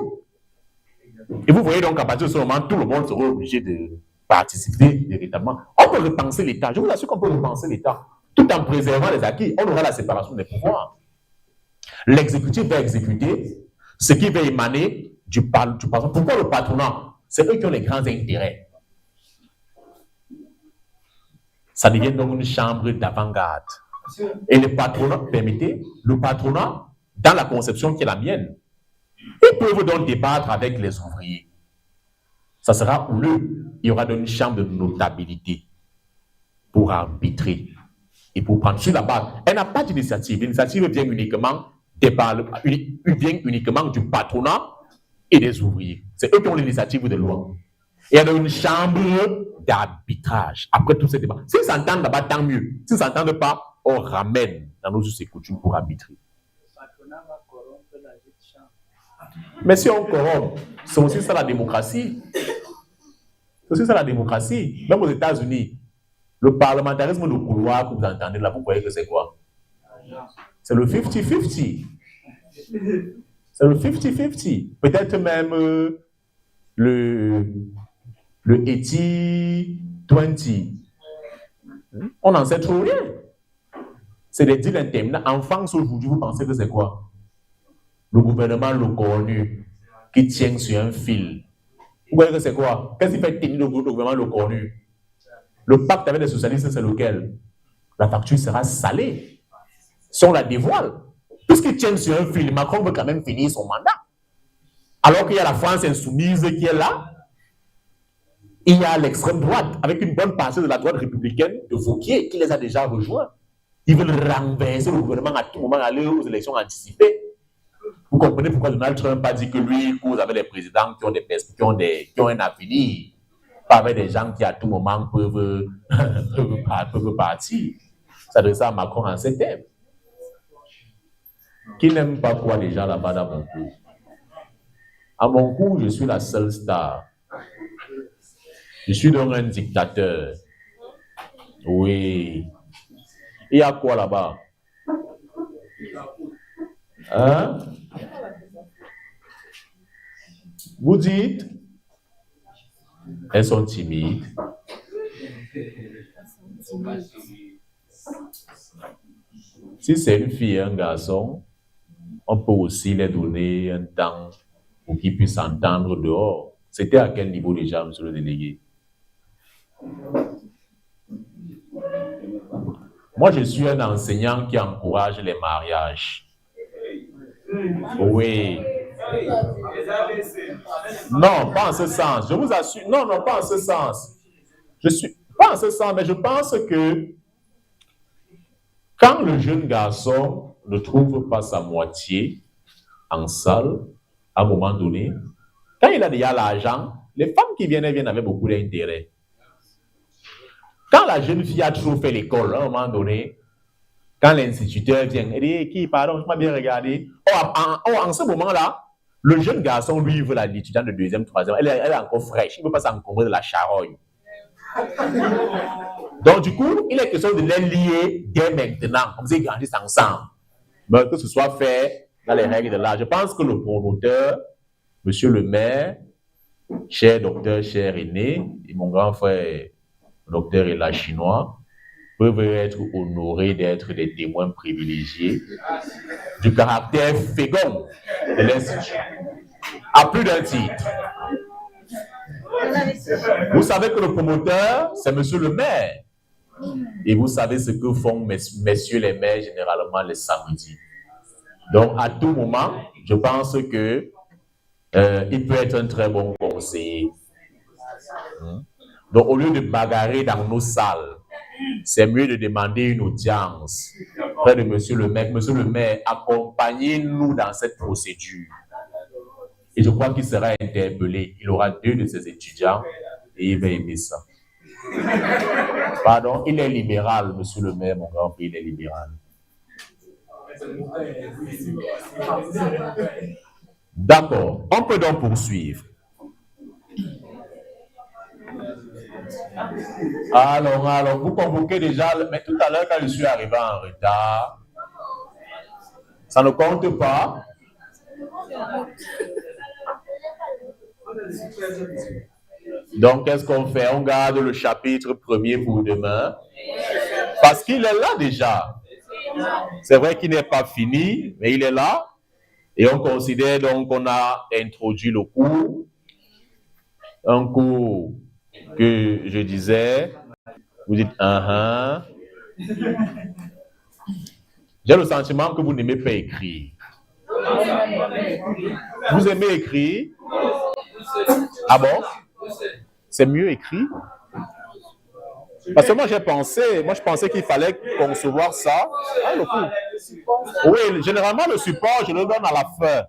Et vous voyez donc, à partir de ce moment, tout le monde sera obligé de participer véritablement. On peut repenser l'État. Je vous assure qu'on peut repenser l'État. Tout en préservant les acquis. On aura la séparation des pouvoirs. L'exécutif va exécuter ce qui va émaner du patronat. Pourquoi le patronat? C'est eux qui ont les grands intérêts. Ça devient donc une chambre d'avant-garde. Et le patronat, permettez, le patronat, dans la conception qui est la mienne, ils peuvent donc débattre avec les ouvriers. Ça sera houleux. Il y aura donc une chambre de notabilité pour arbitrer et pour prendre sur la base. Elle n'a pas d'initiative. L'initiative vient uniquement du patronat et des ouvriers. C'est eux qui ont l'initiative de loi. Et il y a une chambre d'arbitrage. Après tous ces débats. S'ils s'entendent là-bas, tant mieux. S'ils ne s'entendent pas, on ramène dans nos us et coutumes pour arbitrer. Mais si on corrompt, c'est aussi ça la démocratie. C'est aussi ça la démocratie. Même aux États-Unis, le parlementarisme de couloir que vous entendez là, vous voyez que c'est quoi? C'est le 50-50. C'est le 50-50. Peut-être même le 80-20. On n'en sait trop rien. C'est des deals interminables. En France, aujourd'hui, vous pensez que c'est quoi? Le gouvernement le cornu qui tient sur un fil. Vous voyez que c'est quoi? Qu'est-ce qui fait tenir le gouvernement le cornu? Le pacte avec les socialistes, c'est lequel? La facture sera salée. Si on la dévoile, puisqu'ils tiennent sur un fil, Macron veut quand même finir son mandat. Alors qu'il y a la France insoumise qui est là, il y a l'extrême droite, avec une bonne partie de la droite républicaine de Wauquiez qui les a déjà rejoints. Ils veulent renverser le gouvernement à tout moment, aller aux élections anticipées. Vous comprenez pourquoi Donald Trump a dit que lui, vous avez des présidents qui ont un avenir, pas avec des gens qui à tout moment peuvent partir. Ça devait ça à Macron en septembre. Qui n'aime pas quoi déjà là-bas dans mon cours? À mon cours, je suis la seule star. Je suis donc un dictateur. Oui. Il y a quoi là-bas? Hein? Vous dites, elles sont timides. Si c'est une fille et un garçon, on peut aussi les donner un temps pour qu'ils puissent entendre dehors. C'était à quel niveau déjà, monsieur le délégué? Moi, je suis un enseignant qui encourage les mariages. Oui. Non, pas en ce sens. Je vous assure. Non, non, pas en ce sens. Pas en ce sens, mais je pense que quand le jeune garçon ne trouve pas sa moitié en salle, à un moment donné, quand il a déjà l'argent, les femmes qui viennent avec beaucoup d'intérêt. Quand la jeune fille a toujours fait l'école, à un moment donné, quand l'instituteur vient, elle dit, qui, pardon, je m'ai bien regardé. En ce moment-là, le jeune garçon, lui, veut l'étudiante de deuxième, troisième. Elle est encore fraîche. Il ne veut pas s'encombrer de la charogne. Donc, du coup, il est question de les lier dès maintenant. Comme ils grandissent ensemble. Mais que ce soit fait dans les règles de l'art. Je pense que le promoteur, monsieur le maire, cher docteur, cher aîné, et mon grand frère, docteur Ela Chinois, peuvent être honorés d'être des témoins privilégiés du caractère fécond de l'Institut, à plus d'un titre. Vous savez que le promoteur, c'est monsieur le maire. Et vous savez ce que font messieurs les maires généralement les samedis. Donc, à tout moment, je pense que il peut être un très bon conseiller. Donc, au lieu de bagarrer dans nos salles, c'est mieux de demander une audience auprès de monsieur le maire. Monsieur le maire, accompagnez-nous dans cette procédure. Et je crois qu'il sera interpellé. Il aura 2 de ses étudiants et il va aimer ça. Pardon, il est libéral, monsieur le maire, mon grand frère, il est libéral. D'accord, on peut donc poursuivre. Alors, vous convoquez déjà, mais tout à l'heure, quand je suis arrivé en retard, ça ne compte pas. Donc, qu'est-ce qu'on fait? On garde le chapitre 1er pour demain, parce qu'il est là déjà. C'est vrai qu'il n'est pas fini, mais il est là. Et on considère donc qu'on a introduit le cours. Un cours que je disais, vous dites J'ai le sentiment que vous n'aimez pas écrire. Vous aimez écrire? Ah bon? C'est mieux écrit? Parce que moi je pensais qu'il fallait concevoir ça. Ah, le cours. Oui, généralement le support, je le donne à la fin.